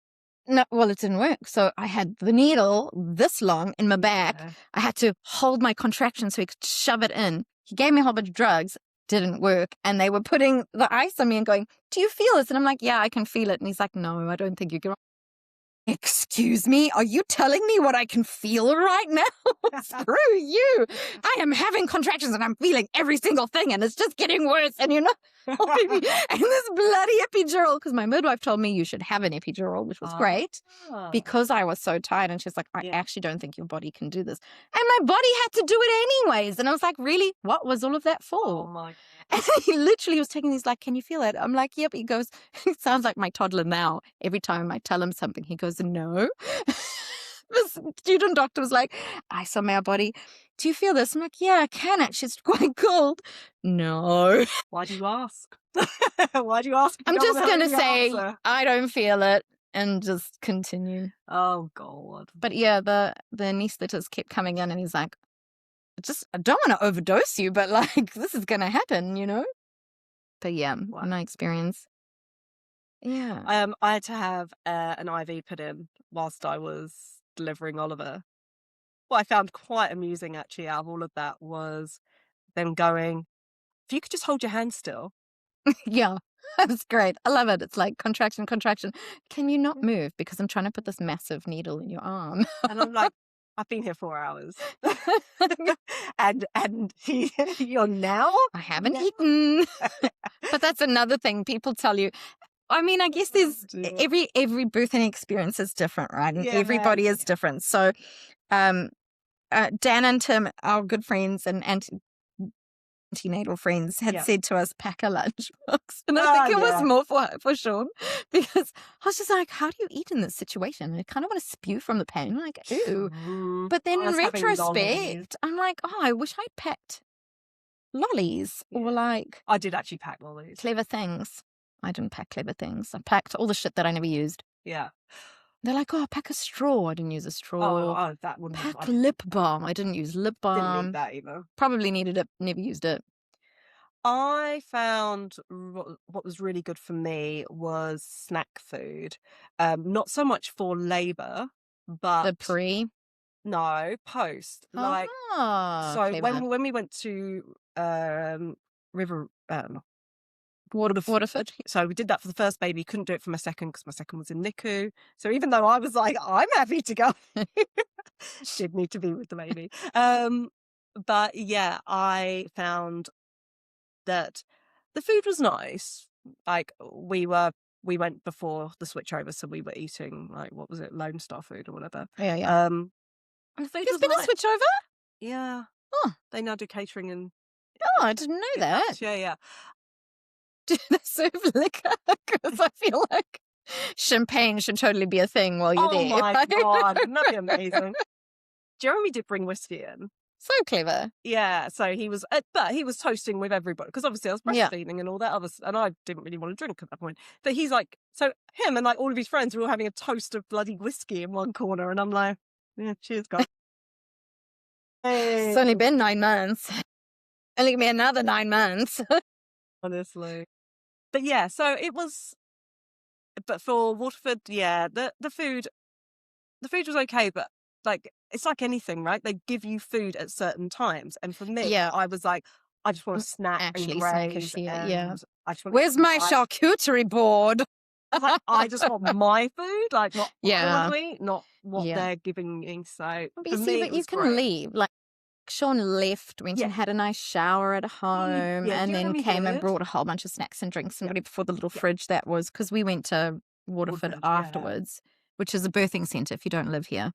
No, well, it didn't work. So I had the needle this long in my back. Yeah. I had to hold my contraction so he could shove it in. He gave me a whole bunch of drugs. Didn't work. And they were putting the ice on me and going, do you feel this? And I'm like, yeah, I can feel it. And he's like, no, I don't think you can. Excuse me, are you telling me what I can feel right now? Screw you. I am having contractions and I'm feeling every single thing and it's just getting worse. And you're not helping me. And this bloody epidural, because my midwife told me you should have an epidural, which was great, because I was so tired. And she's like, I actually don't think your body can do this. And my body had to do it anyways. And I was like, really? What was all of that for? Oh my God. And he literally was taking these like, can you feel it? I'm like, yep. He goes, it sounds like my toddler now. Every time I tell him something, he goes, no. This student doctor was like, ice on my body. Do you feel this? I'm like, yeah, I can actually. It's quite cold. No. Why do you ask? Why do you ask? I'm just going to say, I don't feel it and just continue. Oh, God. But yeah, the anaesthetist kept coming in and he's like, I don't want to overdose you, but like, this is going to happen, you know? But yeah, my experience. Yeah. I had to have an IV put in whilst I was delivering Oliver. What I found quite amusing, actually, out of all of that was them going, if you could just hold your hand still. Yeah, that's great. I love it. It's like contraction. Can you not move? Because I'm trying to put this massive needle in your arm. And I'm like, I've been here 4 hours. and you're now? I haven't eaten. But that's another thing people tell you. I mean, I guess there's every birthing experience is different, right? And everybody is different. So Dan and Tim, our good friends and antenatal friends, had said to us, pack a lunchbox. And I think it was more for Sean, because I was just like, how do you eat in this situation? And I kind of want to spew from the pain. I'm like, ew. But then in retrospect, I'm like, oh, I wish I'd packed lollies or like... I did actually pack lollies. Clever things. I didn't pack clever things. I packed all the shit that I never used. Yeah. They're like, oh, pack a straw. I didn't use a straw. Oh, that wouldn't pack lip balm. I didn't use lip balm. Didn't need that either. Probably needed it. Never used it. I found what was really good for me was snack food. Not so much for labour, but the pre. No, post. Like so clever. when we went to Waterford. So we did that for the first baby. Couldn't do it for my second because my second was in NICU. So even though I was like, I'm happy to go, did need to be with the baby. But yeah, I found that the food was nice. Like we went before the switchover, so we were eating like, what was it, Lone Star food or whatever. Yeah. And the food There's been a switchover? Yeah. Oh. They now do catering and... Oh, I didn't know that. Yeah. Do they serve liquor? Because I feel like champagne should totally be a thing while you're there. Oh my God, wouldn't that be amazing? Jeremy did bring whiskey in. So clever. Yeah, so he was, but he was toasting with everybody because obviously I was breastfeeding and all that other, and I didn't really want to drink at that point. But he's like, so him and like all of his friends were all having a toast of bloody whiskey in one corner, and I'm like, yeah, cheers, guys. It's only been 9 months. Only give me another 9 months. Honestly. But yeah, so it was, but for Waterford, yeah, the food was okay, but like, it's like anything, right? They give you food at certain times. And for me, Yeah. I was like, I just want to snack Actually and graze. snackish, And yeah. I just want Where's my charcuterie board? I was like, I just want my food, like not what I want Yeah. to eat, not what Yeah. they're giving me. So But for you see, me, but it you was can great. leave. Like, Sean left, went Yeah. and had a nice shower at home, and then Jeremy came and did. brought a whole bunch of snacks and drinks and Yeah. whatever for the little Yeah. fridge that was, because we went to Waterford Waterford, yeah. afterwards, which is a birthing centre if you don't live here.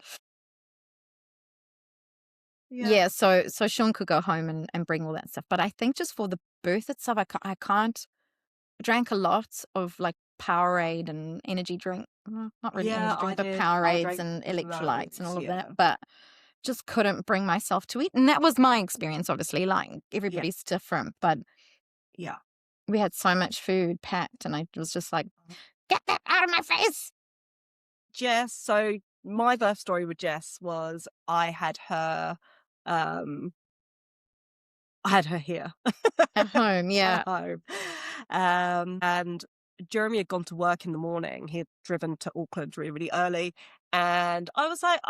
Yeah, so Sean could go home and bring all that stuff. But I think just for the birth itself, I can't. I drank a lot of like Powerade and energy drink. Not really Yeah, energy drink, I but did. I Powerades drank and electrolytes and all of loads, that. But just couldn't bring myself to eat. And that was my experience, obviously. Like, Yeah. everybody's different. But Yeah. we had so much food packed, and I was just like, get that out of my face. Jess, so my birth story with Jess was I had her here. At home, yeah. At home. And Jeremy had gone to work in the morning. He had driven to Auckland really, really early. And I was like,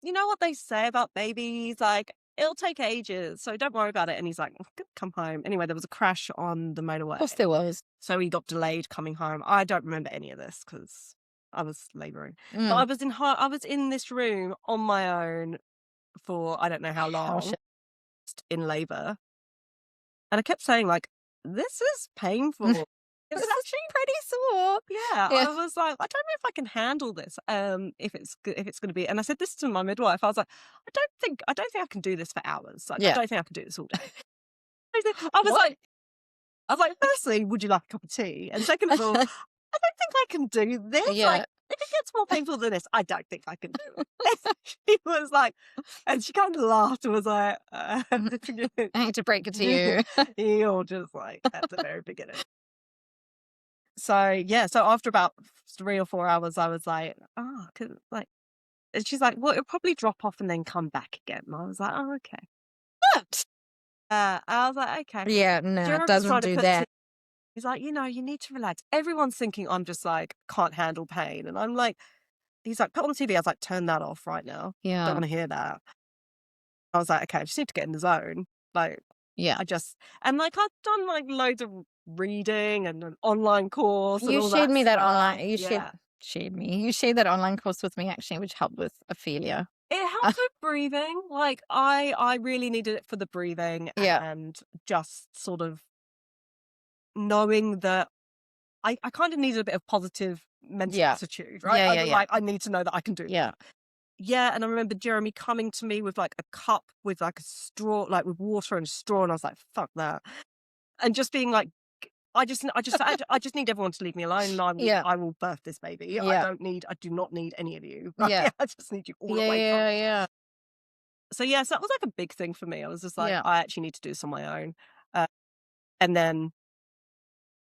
you know what they say about babies? Like, it'll take ages, so don't worry about it. And he's like, come home. Anyway, there was a crash on the motorway. Of course there was. So he got delayed coming home. I don't remember any of this because I was labouring. But I was in this room on my own for I don't know how long in labour. And I kept saying, like, this is painful. This is actually pretty sore. Yeah, I was like, I don't know if I can handle this. If it's going to be, and I said this to my midwife. I was like, I don't think I can do this for hours. Like, I don't think I can do this all day. I was like, firstly, would you like a cup of tea? And second of all, I don't think I can do this. Yeah. Like, if it gets more painful than this, I don't think I can do it. She was like, and she kind of laughed and was like, I hate to break it to you. You're just like at the very beginning. So yeah, so after about 3 or 4 hours, I was like, like, and she's like, well, it'll probably drop off and then come back again. And I was like, oh, okay. What? I was like, okay. Yeah, no, it doesn't do that. He's like, you need to relax. Everyone's thinking I'm just like, can't handle pain. And I'm like, he's like, put on TV. I was like, turn that off right now. Yeah. Don't want to hear that. I was like, okay, I just need to get in the zone. Like, yeah. And like, I've done like loads of reading and an online course. You shared me that online. You shared that online course with me, actually, which helped with Ophelia. It helps with breathing. Like, I really needed it for the breathing and just sort of knowing that I kind of needed a bit of positive mental attitude, right? Like, I need to know that I can do that. Yeah, and I remember Jeremy coming to me with like a cup with like a straw, like with water and straw, and I was like, "Fuck that!" And just being like, I just need everyone to leave me alone, and I will birth this baby. I do not need any of you. Right? Yeah, I just need you all away from me. Yeah. So yes, that was like a big thing for me. I was just like, I actually need to do this on my own. And then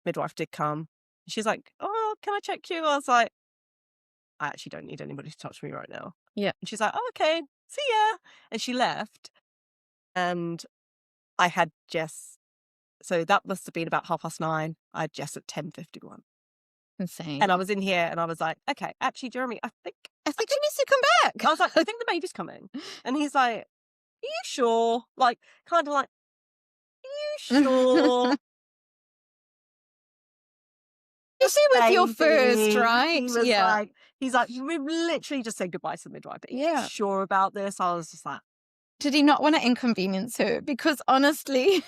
midwife did come. She's like, "Oh, can I check you?" I was like, I actually don't need anybody to touch me right now. Yeah. And she's like, oh, okay, see ya. And she left. And I had Jess. So that must have been about 9:30. I had Jess at 10:51. Insane. And I was in here and I was like, okay, actually, Jeremy, I think she needs to come back. I was like, I think the baby's coming. And he's like, are you sure? Like, kind of like, are you sure? You see, with your first, right? He was like, he's like, we literally just said goodbye to the midwife. But are you sure about this? I was just like, did he not want to inconvenience her? Because honestly,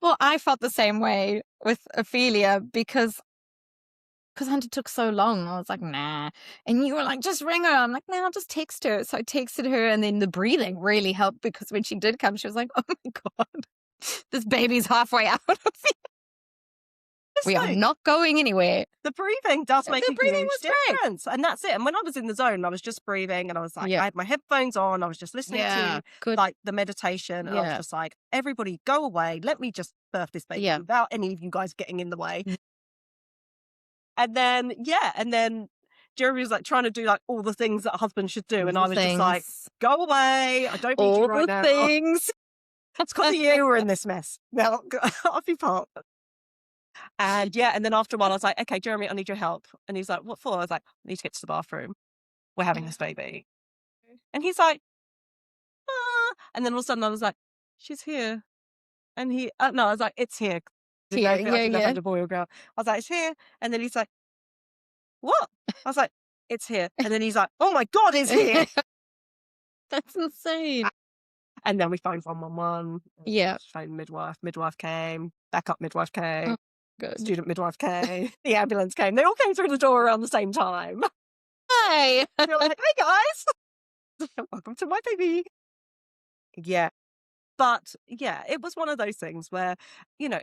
well, I felt the same way with Ophelia because Hunter took so long. I was like, nah. And you were like, just ring her. I'm like, nah, I'll just text her. So I texted her, and then the breathing really helped because when she did come, she was like, oh my God, this baby's halfway out of me. We are not going anywhere. The breathing does make a huge difference. And that's it. And when I was in the zone, I was just breathing and I was like, I had my headphones on. I was just listening to like the meditation. And I was just like, everybody go away. Let me just birth this baby without any of you guys getting in the way. And then Jeremy was like trying to do like all the things that a husband should do. And I was just like, go away. I don't need you right now. All the things. It's because of you we're in this mess. Now, off you part. And yeah, and then after a while, I was like, okay, Jeremy, I need your help. And he's like, what for? I was like, I need to get to the bathroom. We're having this baby. And he's like, ah. And then all of a sudden I was like, she's here. And he, no, I was like, it's here. Yeah. A boy or girl. I was like, it's here. And then he's like, what? I was like, it's here. And then he's like, oh my God, it's here. That's insane. And then we phoned 111. Yeah. Phoned midwife. Midwife came. Backup midwife came. Oh, good. Student midwife came. The ambulance came. They all came through the door around the same time. Hey. And you're like, hey guys. Welcome to my baby. Yeah. But yeah, it was one of those things where, you know,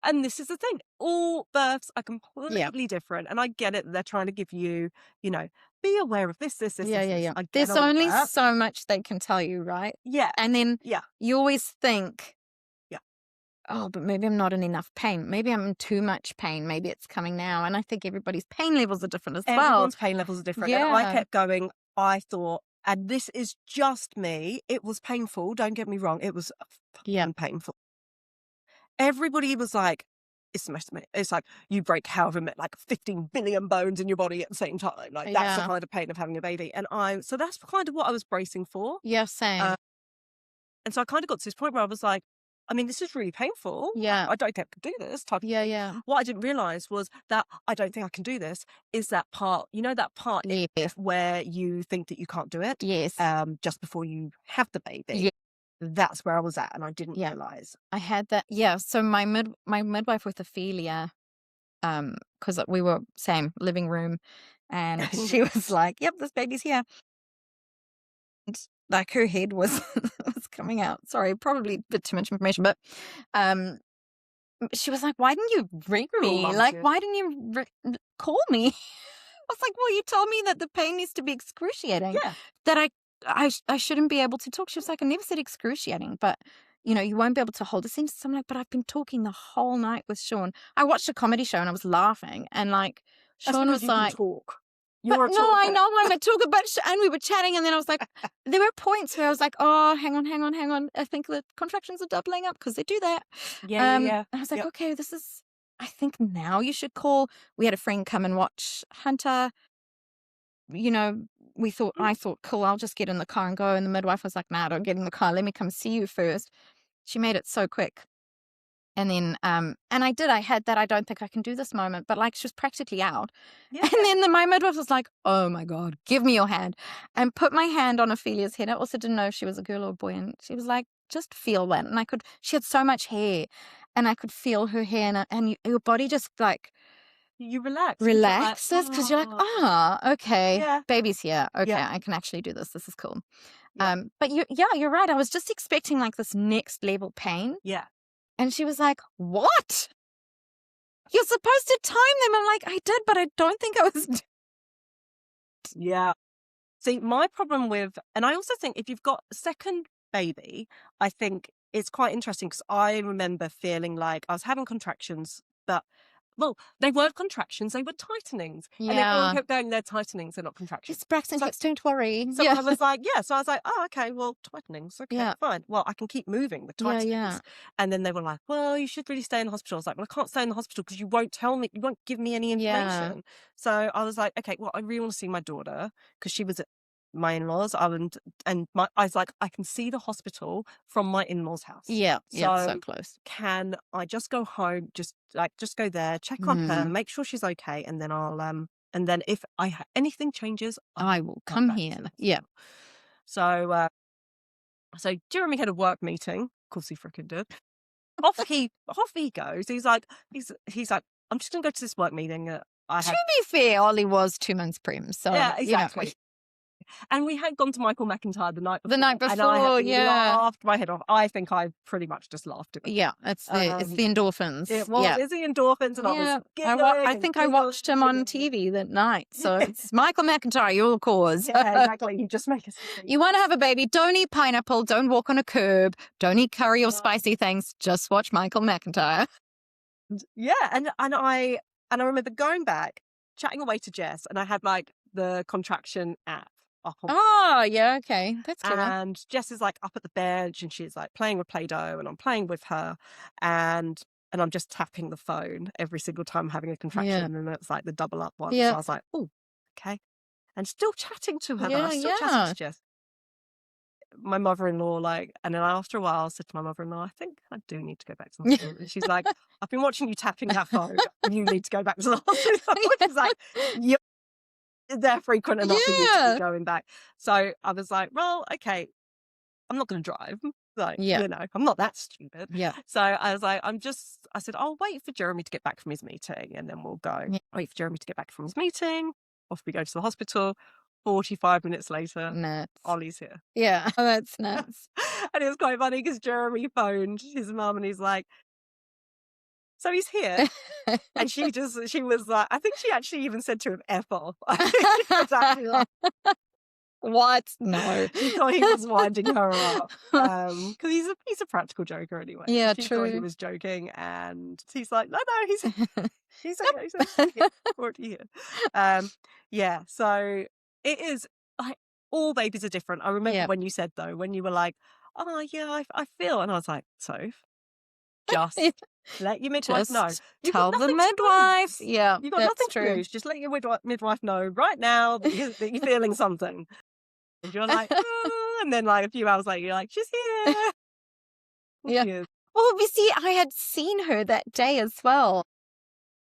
and this is the thing, all births are completely different. And I get it. They're trying to give you, you know, be aware of this. Yeah. There's only so much they can tell you, right? Yeah. And then you always think, oh, but maybe I'm not in enough pain. Maybe I'm in too much pain. Maybe it's coming now. And I think everybody's pain levels are different as well. Everyone's pain levels are different. Yeah. And I kept going, I thought, and this is just me, it was painful. Don't get me wrong. It was painful. Everybody was like, it's like you break however like 15 billion bones in your body at the same time. Like that's the kind of pain of having a baby. And so that's kind of what I was bracing for. Yeah, same. And so I kind of got to this point where I was like, I mean, this is really painful. Yeah. I don't think I can do this type of thing. Yeah. What I didn't realise was that I don't think I can do this is that part, you know, that part where you think that you can't do it. Yes. Just before you have the baby. Yeah. That's where I was at and I didn't realise. I had that. Yeah. So my midwife with Ophelia, because we were same living room and she was like, yep, this baby's here. And like her head was coming out. Sorry, probably a bit too much information, but she was like, why didn't you ring me? Like, why didn't you call me? I was like, well, you told me that the pain needs to be excruciating. Yeah. That I shouldn't be able to talk. She was like, I never said excruciating, but you know, you won't be able to hold a sentence. I'm like, but I've been talking the whole night with Sean. I watched a comedy show and I was laughing and like Sean was like, talk. No, I know I'm a talker, but and we were chatting, and then I was like, there were points where I was like, oh, hang on. I think the contractions are doubling up because they do that. Yeah. And I was like, okay, I think now you should call. We had a friend come and watch Hunter. You know, I thought, cool, I'll just get in the car and go. And the midwife was like, nah, don't get in the car. Let me come see you first. She made it so quick. And then, and I had that I don't think I can do this moment, but like she was practically out. Yeah. And then my midwife was like, oh my God, give me your hand. And put my hand on Ophelia's head. I also didn't know if she was a girl or a boy. And she was like, just feel that. And she had so much hair and I could feel her hair and your body just like. You relax. Relaxes because you're like, okay, baby's here. Okay, Yeah. I can actually do this. This is cool. Yeah. But you're right. I was just expecting like this next level pain. Yeah. And she was like, what? You're supposed to time them. I'm like, I did, but I don't think I was. Yeah. See, my problem and I also think if you've got a second baby, I think it's quite interesting because I remember feeling like I was having contractions, but well, they weren't contractions, they were tightenings. Yeah. And everyone kept going, they're tightenings, they're not contractions. It's Braxton Hicks, don't worry. So I was like, so I was like, oh, okay, well, tightenings, okay, fine. Well, I can keep moving with tightenings. Yeah. And then they were like, well, you should really stay in the hospital. I was like, well, I can't stay in the hospital because you won't tell me, you won't give me any information. So I was like, okay, well, I really want to see my daughter because she was at my in-laws I was like, I can see the hospital from my in-laws house. Yeah, so close. Can I just go home, just go there, check on her, make sure she's okay, and then I'll and then if anything changes, I will come here. Yeah. So Jeremy had a work meeting. Of course he freaking did. Off he goes. He's like, I'm just gonna go to this work meeting. To be fair, Ollie was 2 months prem, so yeah, exactly. You know. And we had gone to Michael McIntyre the night before. And I laughed my head off. I think I pretty much just laughed at it. Yeah, it's the endorphins. It was it's the endorphins, and I think I watched him on TV that night. So it's Michael McIntyre, your cause. Yeah, exactly. You just make us. You want to have a baby? Don't eat pineapple. Don't walk on a curb. Don't eat curry or spicy things. Just watch Michael McIntyre. Yeah, and I remember going back, chatting away to Jess, and I had like the contraction app up on. Oh, yeah, okay. That's clever. And Jess is like up at the bench and she's like playing with Play-Doh and I'm playing with her and I'm just tapping the phone every single time I'm having a contraction and it's like the double up one. So I was like, oh, okay. And still chatting to her though. Still chatting to Jess. My mother-in-law, and then after a while I said to my mother-in-law, I think I do need to go back to the hospital. And she's like, I've been watching you tapping that phone. You need to go back to the hospital. She's like, yep. They're frequent enough for you to be going back. So I was like, well, okay, I'm not going to drive. I'm not that stupid. Yeah. So I was like, I said, I'll wait for Jeremy to get back from his meeting and then we'll go. Yeah. Wait for Jeremy to get back from his meeting. Off we go to the hospital. 45 minutes later, nuts. Ollie's here. Yeah. Oh, that's nuts. And it was quite funny because Jeremy phoned his mum and he's like, so he's here. And she was like, I think she actually even said to him, F off. She was actually like, what? No. She thought he was winding her up. Because he's a practical joker anyway. Yeah, she true. thought he was joking and he's like, no, he's already here. Yeah, so it is like all babies are different. I remember when you said though, when you were like, oh yeah, I feel, and I was like, Soph, just let your midwife know. Tell the midwife. Yeah, you've got nothing to lose. Just let your midwife know right now that you're feeling something. And you're like, oh, and then a few hours later, you're like, she's here. Yeah. Well, you see, I had seen her that day as well.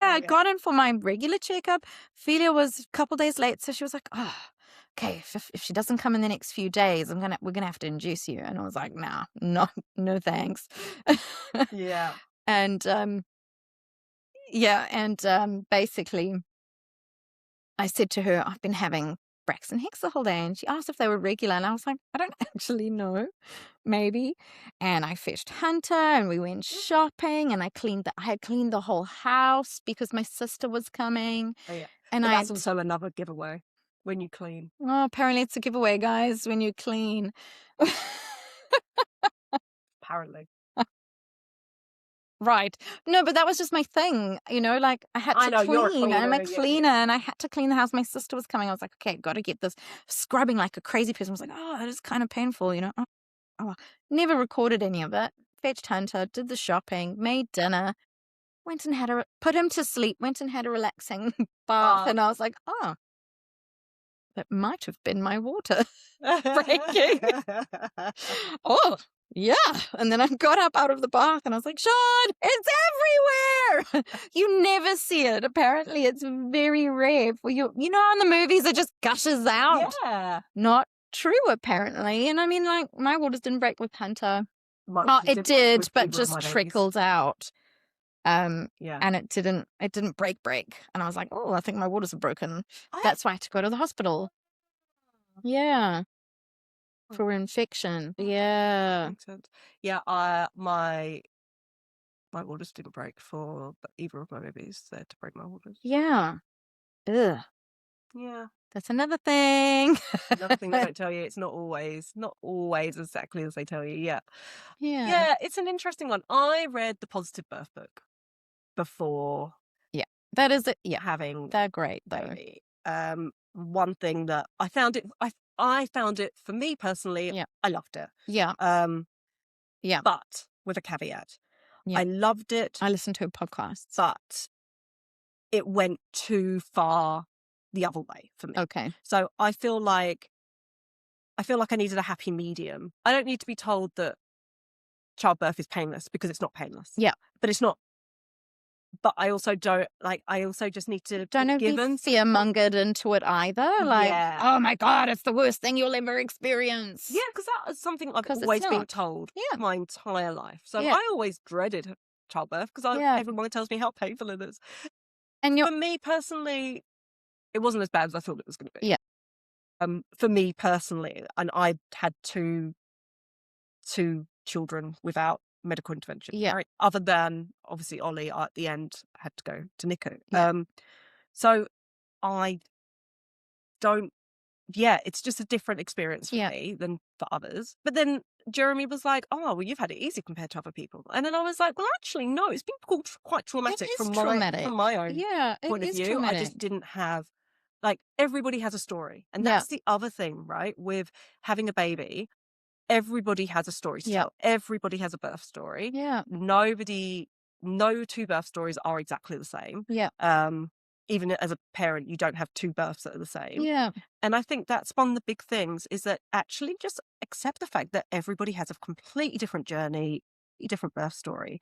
Yeah, I got in for my regular checkup. Ophelia was a couple days late, so she was like, oh, okay, if she doesn't come in the next few days, we're gonna have to induce you. And I was like, nah, no thanks. Yeah. And basically I said to her, I've been having Braxton Hicks the whole day, and she asked if they were regular, and I was like, I don't actually know, maybe. And I fetched Hunter, and we went shopping, and I had cleaned the whole house because my sister was coming. Oh, yeah. And that's also another giveaway when you clean. Oh, apparently it's a giveaway, guys, when you clean. Apparently. Right. No, but that was just my thing, I had to clean. I'm a cleaner and I had to clean the house. My sister was coming. I was like, okay, got to get this. Scrubbing like a crazy person. I was like, oh, it is kind of painful, Oh, never recorded any of it. Fetched Hunter, did the shopping, made dinner, went and put him to sleep, went and had a relaxing bath. And I was like, oh, that might have been my water breaking. Oh, yeah. And then I got up out of the bath and I was like, Sean, it's everywhere. You never see it. Apparently it's very rare for you. In the movies it just gushes out. Yeah. Not true, apparently. And I mean, my waters didn't break with Hunter. It did, but just trickled out. And it didn't break. And I was like, oh, I think my waters are broken. That's why I had to go to the hospital. Yeah. For infection. Yeah. Makes sense. Yeah, my waters didn't break for either of my babies. They had to break my waters. Yeah. Ugh. Yeah. That's another thing. Another thing they don't tell you. It's not always exactly as they tell you. Yeah. Yeah. Yeah, it's an interesting one. I read the Positive Birth book before. Yeah. That is it. Yeah. Having they're great though. Baby. One thing that I found it for me personally, I loved it. Yeah. Yeah. But with a caveat. Yeah. I loved it. I listened to a podcast. But it went too far the other way for me. Okay. So I feel like I needed a happy medium. I don't need to be told that childbirth is painless because it's not painless. Yeah. But it's not. But I also don't I also just need to don't be fear-mongered into it either. Oh my God, it's the worst thing you'll ever experience. Yeah, because that is something I've always been told my entire life. So I always dreaded childbirth because everyone tells me how painful it is. And for me personally, it wasn't as bad as I thought it was going to be. Yeah. For me personally, and I had two children without medical intervention. Yeah. Right? Other than obviously Ollie at the end had to go to NICU. Yeah. So I don't. Yeah, it's just a different experience for me than for others. But then Jeremy was like, "Oh, well, you've had it easy compared to other people," and then I was like, "Well, actually, no. It's been quite traumatic from my own point of view. Traumatic. I just didn't have Like, everybody has a story. And that's the other thing, right? With having a baby, everybody has a story to tell. Everybody has a birth story. Yeah. No two birth stories are exactly the same. Yeah. Even as a parent, you don't have two births that are the same. Yeah. And I think that's one of the big things, is that actually just accept the fact that everybody has a completely different journey, different birth story.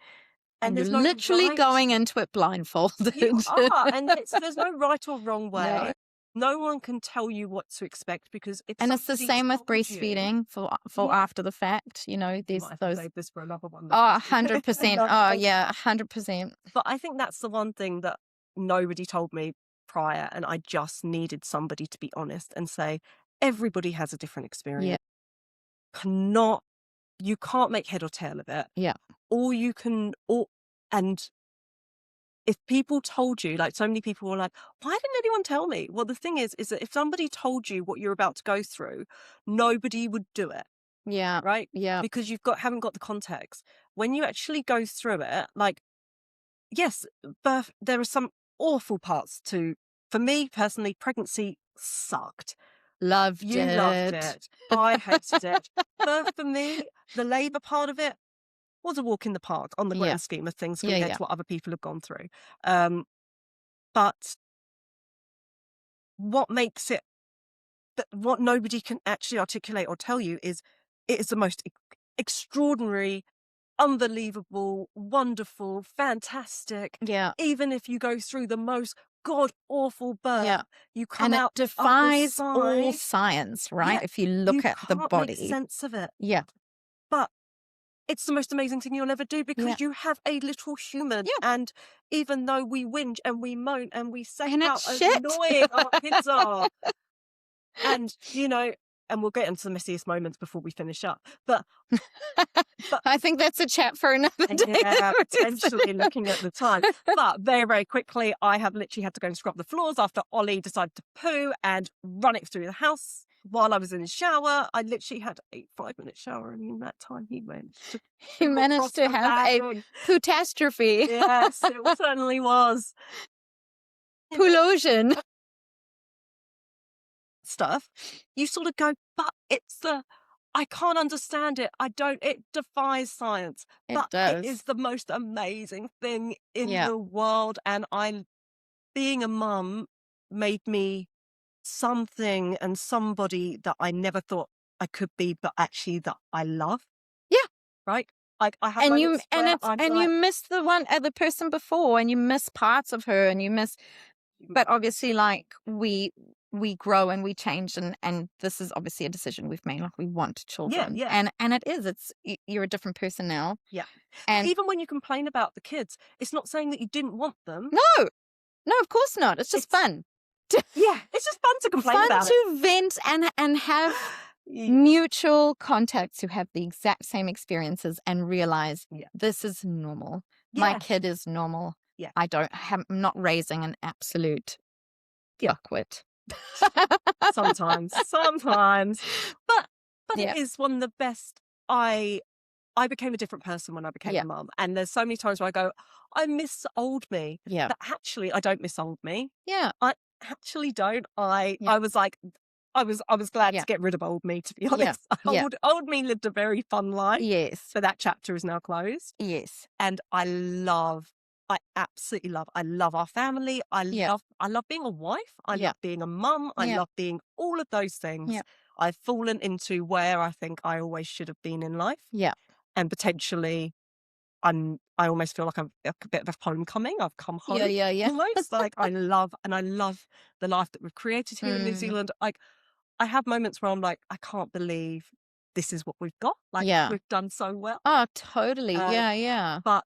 And you're literally going into it blindfolded. You are. And there's no right or wrong way. No one can tell you what to expect, because it's the same with breastfeeding for after the fact. You know, there's those. Save this for another one. 100%. Oh yeah, 100%. But I think that's the one thing that nobody told me prior, and I just needed somebody to be honest and say, everybody has a different experience. You can't make head or tail of it. Yeah. And if people told you, like, so many people were like, why didn't anyone tell me? Well, the thing is that if somebody told you what you're about to go through, nobody would do it. Yeah. Right? Yeah. Because haven't got the context. When you actually go through it, like, yes, birth, there are some awful parts for me personally, pregnancy sucked. Loved it. I hated it. Birth for me, the labour part of it was a walk in the park on the grand scheme of things compared to what other people have gone through. But what makes it, what nobody can actually articulate or tell you, is it is the most extraordinary, unbelievable, wonderful, fantastic. Yeah. Even if you go through the most god-awful birth, you come out. And it defies all science, right? Yeah, if you look at the body. Make sense of it. Yeah. But it's the most amazing thing you'll ever do, because you have a little human. And even though we whinge and we moan and we say how annoying our kids are, and, you know, and we'll get into the messiest moments before we finish up. But I think that's a chat for another day. Yeah, potentially, looking at the time. But very, very quickly, I have literally had to go and scrub the floors after Ollie decided to poo and run it through the house while I was in the shower. I literally had a 5-minute shower, and in that time he went. He managed to have a catastrophe. Yes, it certainly was. Poolosion. Stuff. You sort of go, but I can't understand it. It defies science. But it is the most amazing thing in the world. And being a mum made me something and somebody that I never thought I could be, but actually that I love. Yeah. Right? Like, I have you miss the person before, and you miss parts of her, and you miss, but obviously, like, we grow and we change, and this is obviously a decision we've made. Like, we want children. And you're a different person now. Yeah. And even when you complain about the kids, it's not saying that you didn't want them. No, of course not. It's just fun. Yeah, it's just fun to complain about. Fun to vent and have mutual contacts who have the exact same experiences and realize this is normal. My kid is normal. Yeah. I'm not raising an absolute fuckwit. Sometimes. But it is one of the best. I became a different person when I became a mum. And there's so many times where I go, I miss old me. Yeah. But actually, I don't miss old me. Yeah. I actually don't. I was like, I was glad to get rid of old me, to be honest. Old me lived a very fun life. Yes. So that chapter is now closed. Yes. And I absolutely love our family. I love being a wife. I love being a mum. I love being all of those things. Yeah. I've fallen into where I think I always should have been in life. Yeah. And potentially I almost feel like I'm a bit of a homecoming. I've come home. Yeah. Almost. Like, I love the life that we've created here in New Zealand. Like, I have moments where I'm like, I can't believe this is what we've got. Like, we've done so well. Oh, totally. Yeah. But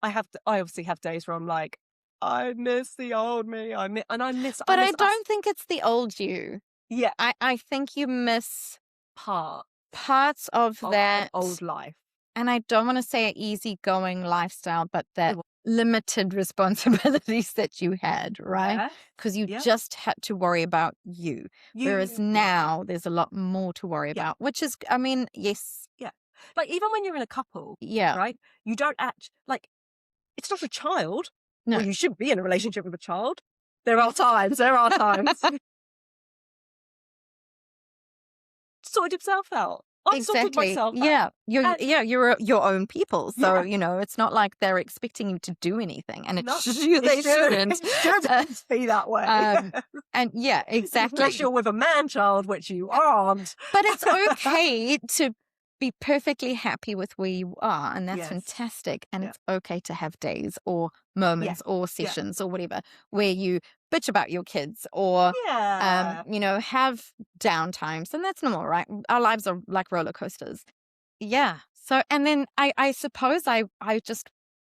I obviously have days where I'm like, I miss the old me. But I don't think it's the old you. Yeah. I think you miss parts of that old life. And I don't want to say an easygoing lifestyle, but that limited responsibilities that you had, right? Because you just had to worry about you. Whereas now there's a lot more to worry about, which is, I mean, yes. Yeah. Like, even when you're in a couple, right? You don't act like, it's not a child. No. Well, you should be in a relationship with a child. There are times. Sorted himself out. I sorted myself out. You're your own people. So, it's not like they're expecting you to do anything. And they shouldn't. It shouldn't be that way. And exactly. Unless you're with a man-child, which you aren't. But it's okay to be perfectly happy with where you are. And that's fantastic. And it's okay to have days or moments or sessions or whatever where you bitch about your kids or, have down times. And that's normal, right? Our lives are like roller coasters. Yeah. So, and then I suppose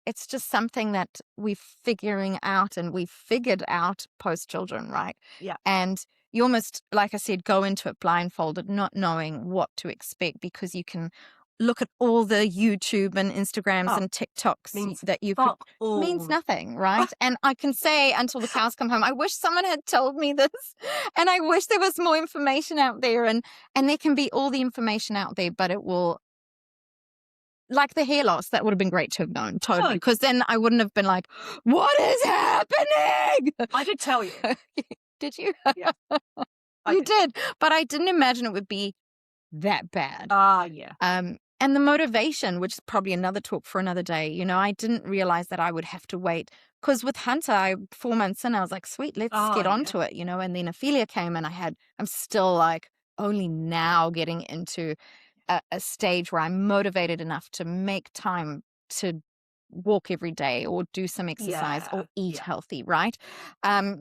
it's just something that we're figuring out and we figured out post children, right? Yeah. And you almost, like I said, go into it blindfolded, not knowing what to expect because you can look at all the YouTube and Instagrams and TikToks that you could means nothing, right? And I can say until the cows come home, I wish someone had told me this, and I wish there was more information out there, and there can be all the information out there, but it will. Like the hair loss, that would have been great to have known, totally, because then I wouldn't have been like, "What is happening?" I did tell you. Did you? Yeah, you did, but I didn't imagine it would be that bad. Yeah. And the motivation, which is probably another talk for another day. I didn't realize that I would have to wait because with Hunter, 4 months in, I was like, "Sweet, let's get onto it," And then Ophelia came, and I'm still like only now getting into a stage where I'm motivated enough to make time to walk every day or do some exercise or eat healthy, right?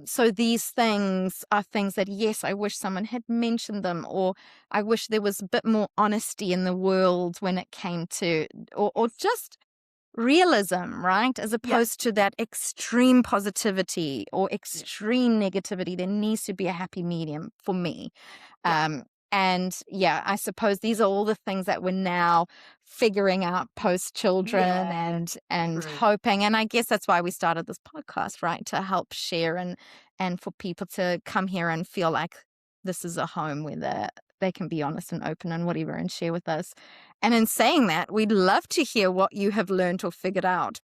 So these things are things that, yes, I wish someone had mentioned them, or I wish there was a bit more honesty in the world when it came to, or just realism, right? As opposed to that extreme positivity or extreme negativity. There needs to be a happy medium for me. And I suppose these are all the things that we're now figuring out post children and hoping. And I guess that's why we started this podcast, right? To help share and for people to come here and feel like this is a home where they can be honest and open and whatever and share with us. And in saying that, we'd love to hear what you have learned or figured out.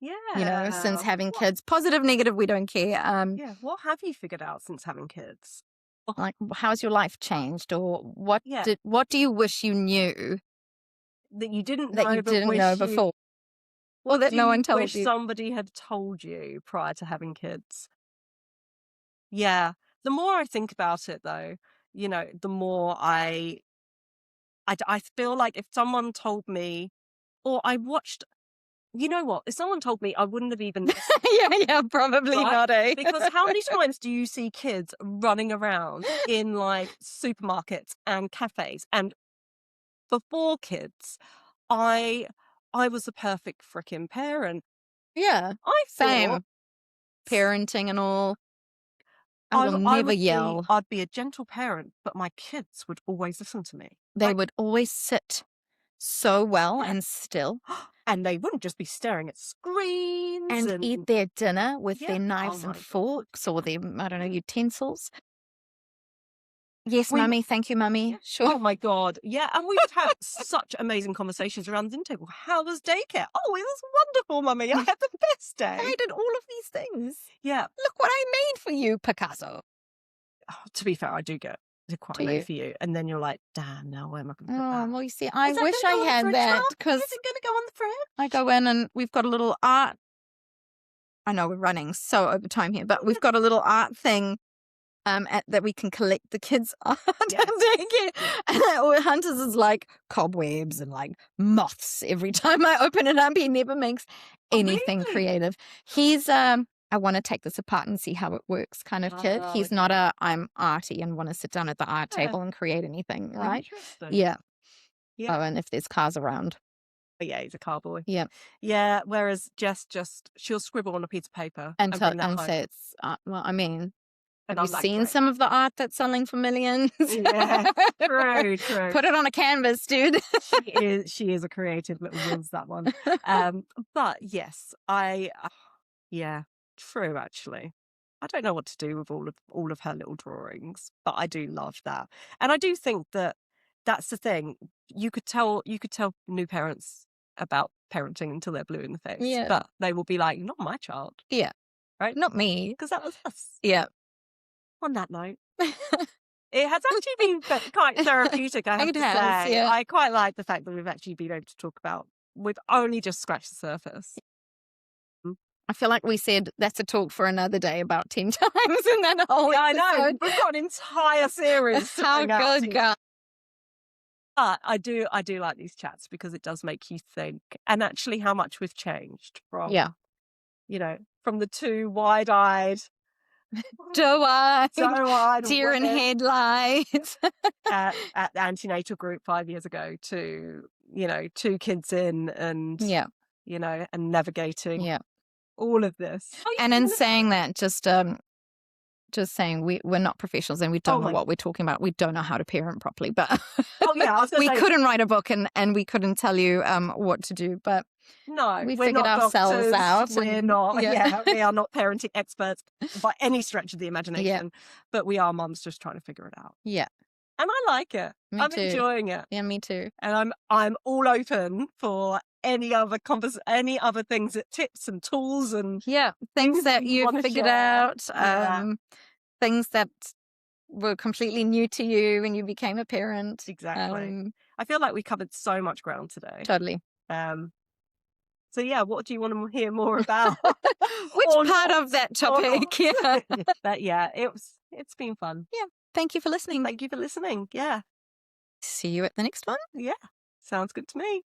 Yeah. Since having kids, positive, negative, we don't care. What have you figured out since having kids? Like, how's your life changed, or what do you wish you knew that you didn't know before, or that no one told you? Somebody had told you prior to having kids. Yeah, the more I think about it, though, the more I feel like if someone told me, or I watched. You know what? If someone told me, I wouldn't have even... Probably not, eh? Because how many times do you see kids running around in, like, supermarkets and cafes? And for 4 kids, I was a perfect freaking parent. Yeah, same. Parenting and all. I will never yell. I'd be a gentle parent, but my kids would always listen to me. They would always sit so well and still. And they wouldn't just be staring at screens. And eat their dinner with their knives and forks or their, I don't know, utensils. Yes, Mummy. Thank you, Mummy. Yeah. Sure. Oh, my God. Yeah. And we would have such amazing conversations around the dinner table. How was daycare? Oh, it was wonderful, Mummy. I had the best day. I did all of these things. Yeah. Look what I made for you, Picasso. Oh, to be fair, I do get quite late for you, and then you're like, damn, now where am I going to put that? Well, you see, I wish I had that, because is it going to go on the fridge? I go in and we've got a little art. I know we're running so over time here, but we've got a little art thing that we can collect the kids' art. And Hunter's is like cobwebs and like moths. Every time I open it up, he never makes anything creative. He's I want to take this apart and see how it works kind of kid. He's not I'm arty and want to sit down at the art table and create anything, right? Yeah. Oh, and if there's cars around. But yeah, he's a car boy. Yeah. Yeah, whereas Jess she'll scribble on a piece of paper and say it's well, I mean, have you seen some of the art that's selling for millions? Yeah, true. Put it on a canvas, dude. She is a creative little whiz, that one. But yes, true, actually. I don't know what to do with all of her little drawings, but I do love that. And I do think that that's the thing. You could tell new parents about parenting until they're blue in the face. Yeah. But they will be like, not my child. Yeah. right? Not me. Because that was us. Yeah. On that note. It has actually been quite therapeutic, I have to say. Yeah. I quite like the fact that we've actually been able to talk about, we've only just scratched the surface. I feel like we said that's a talk for another day about 10 times in that whole I episode. know. We've got an entire series to How bring out good, God. But I do like these chats because it does make you think, and actually how much we've changed from, from the two wide-eyed, doe-eyed deer in women headlights at the antenatal group 5 years ago to, 2 kids in and, and navigating all of this. And in saying that, just saying we're not professionals and we don't know what we're talking about. We don't know how to parent properly, but we couldn't write a book and we couldn't tell you what to do, but no, we we're figured not ourselves out. We're not, we are not parenting experts by any stretch of the imagination, but we are mums just trying to figure it out. Yeah. And I like it. I'm enjoying it. Yeah, me too. And I'm all open for any other things, tips and tools and things that you've figured out, things that were completely new to you when you became a parent. Exactly. I feel like we covered so much ground today. Totally. So what do you want to hear more about? Which part of that topic? But it's been fun. Yeah. Thank you for listening. Yeah. See you at the next one. Yeah. Sounds good to me.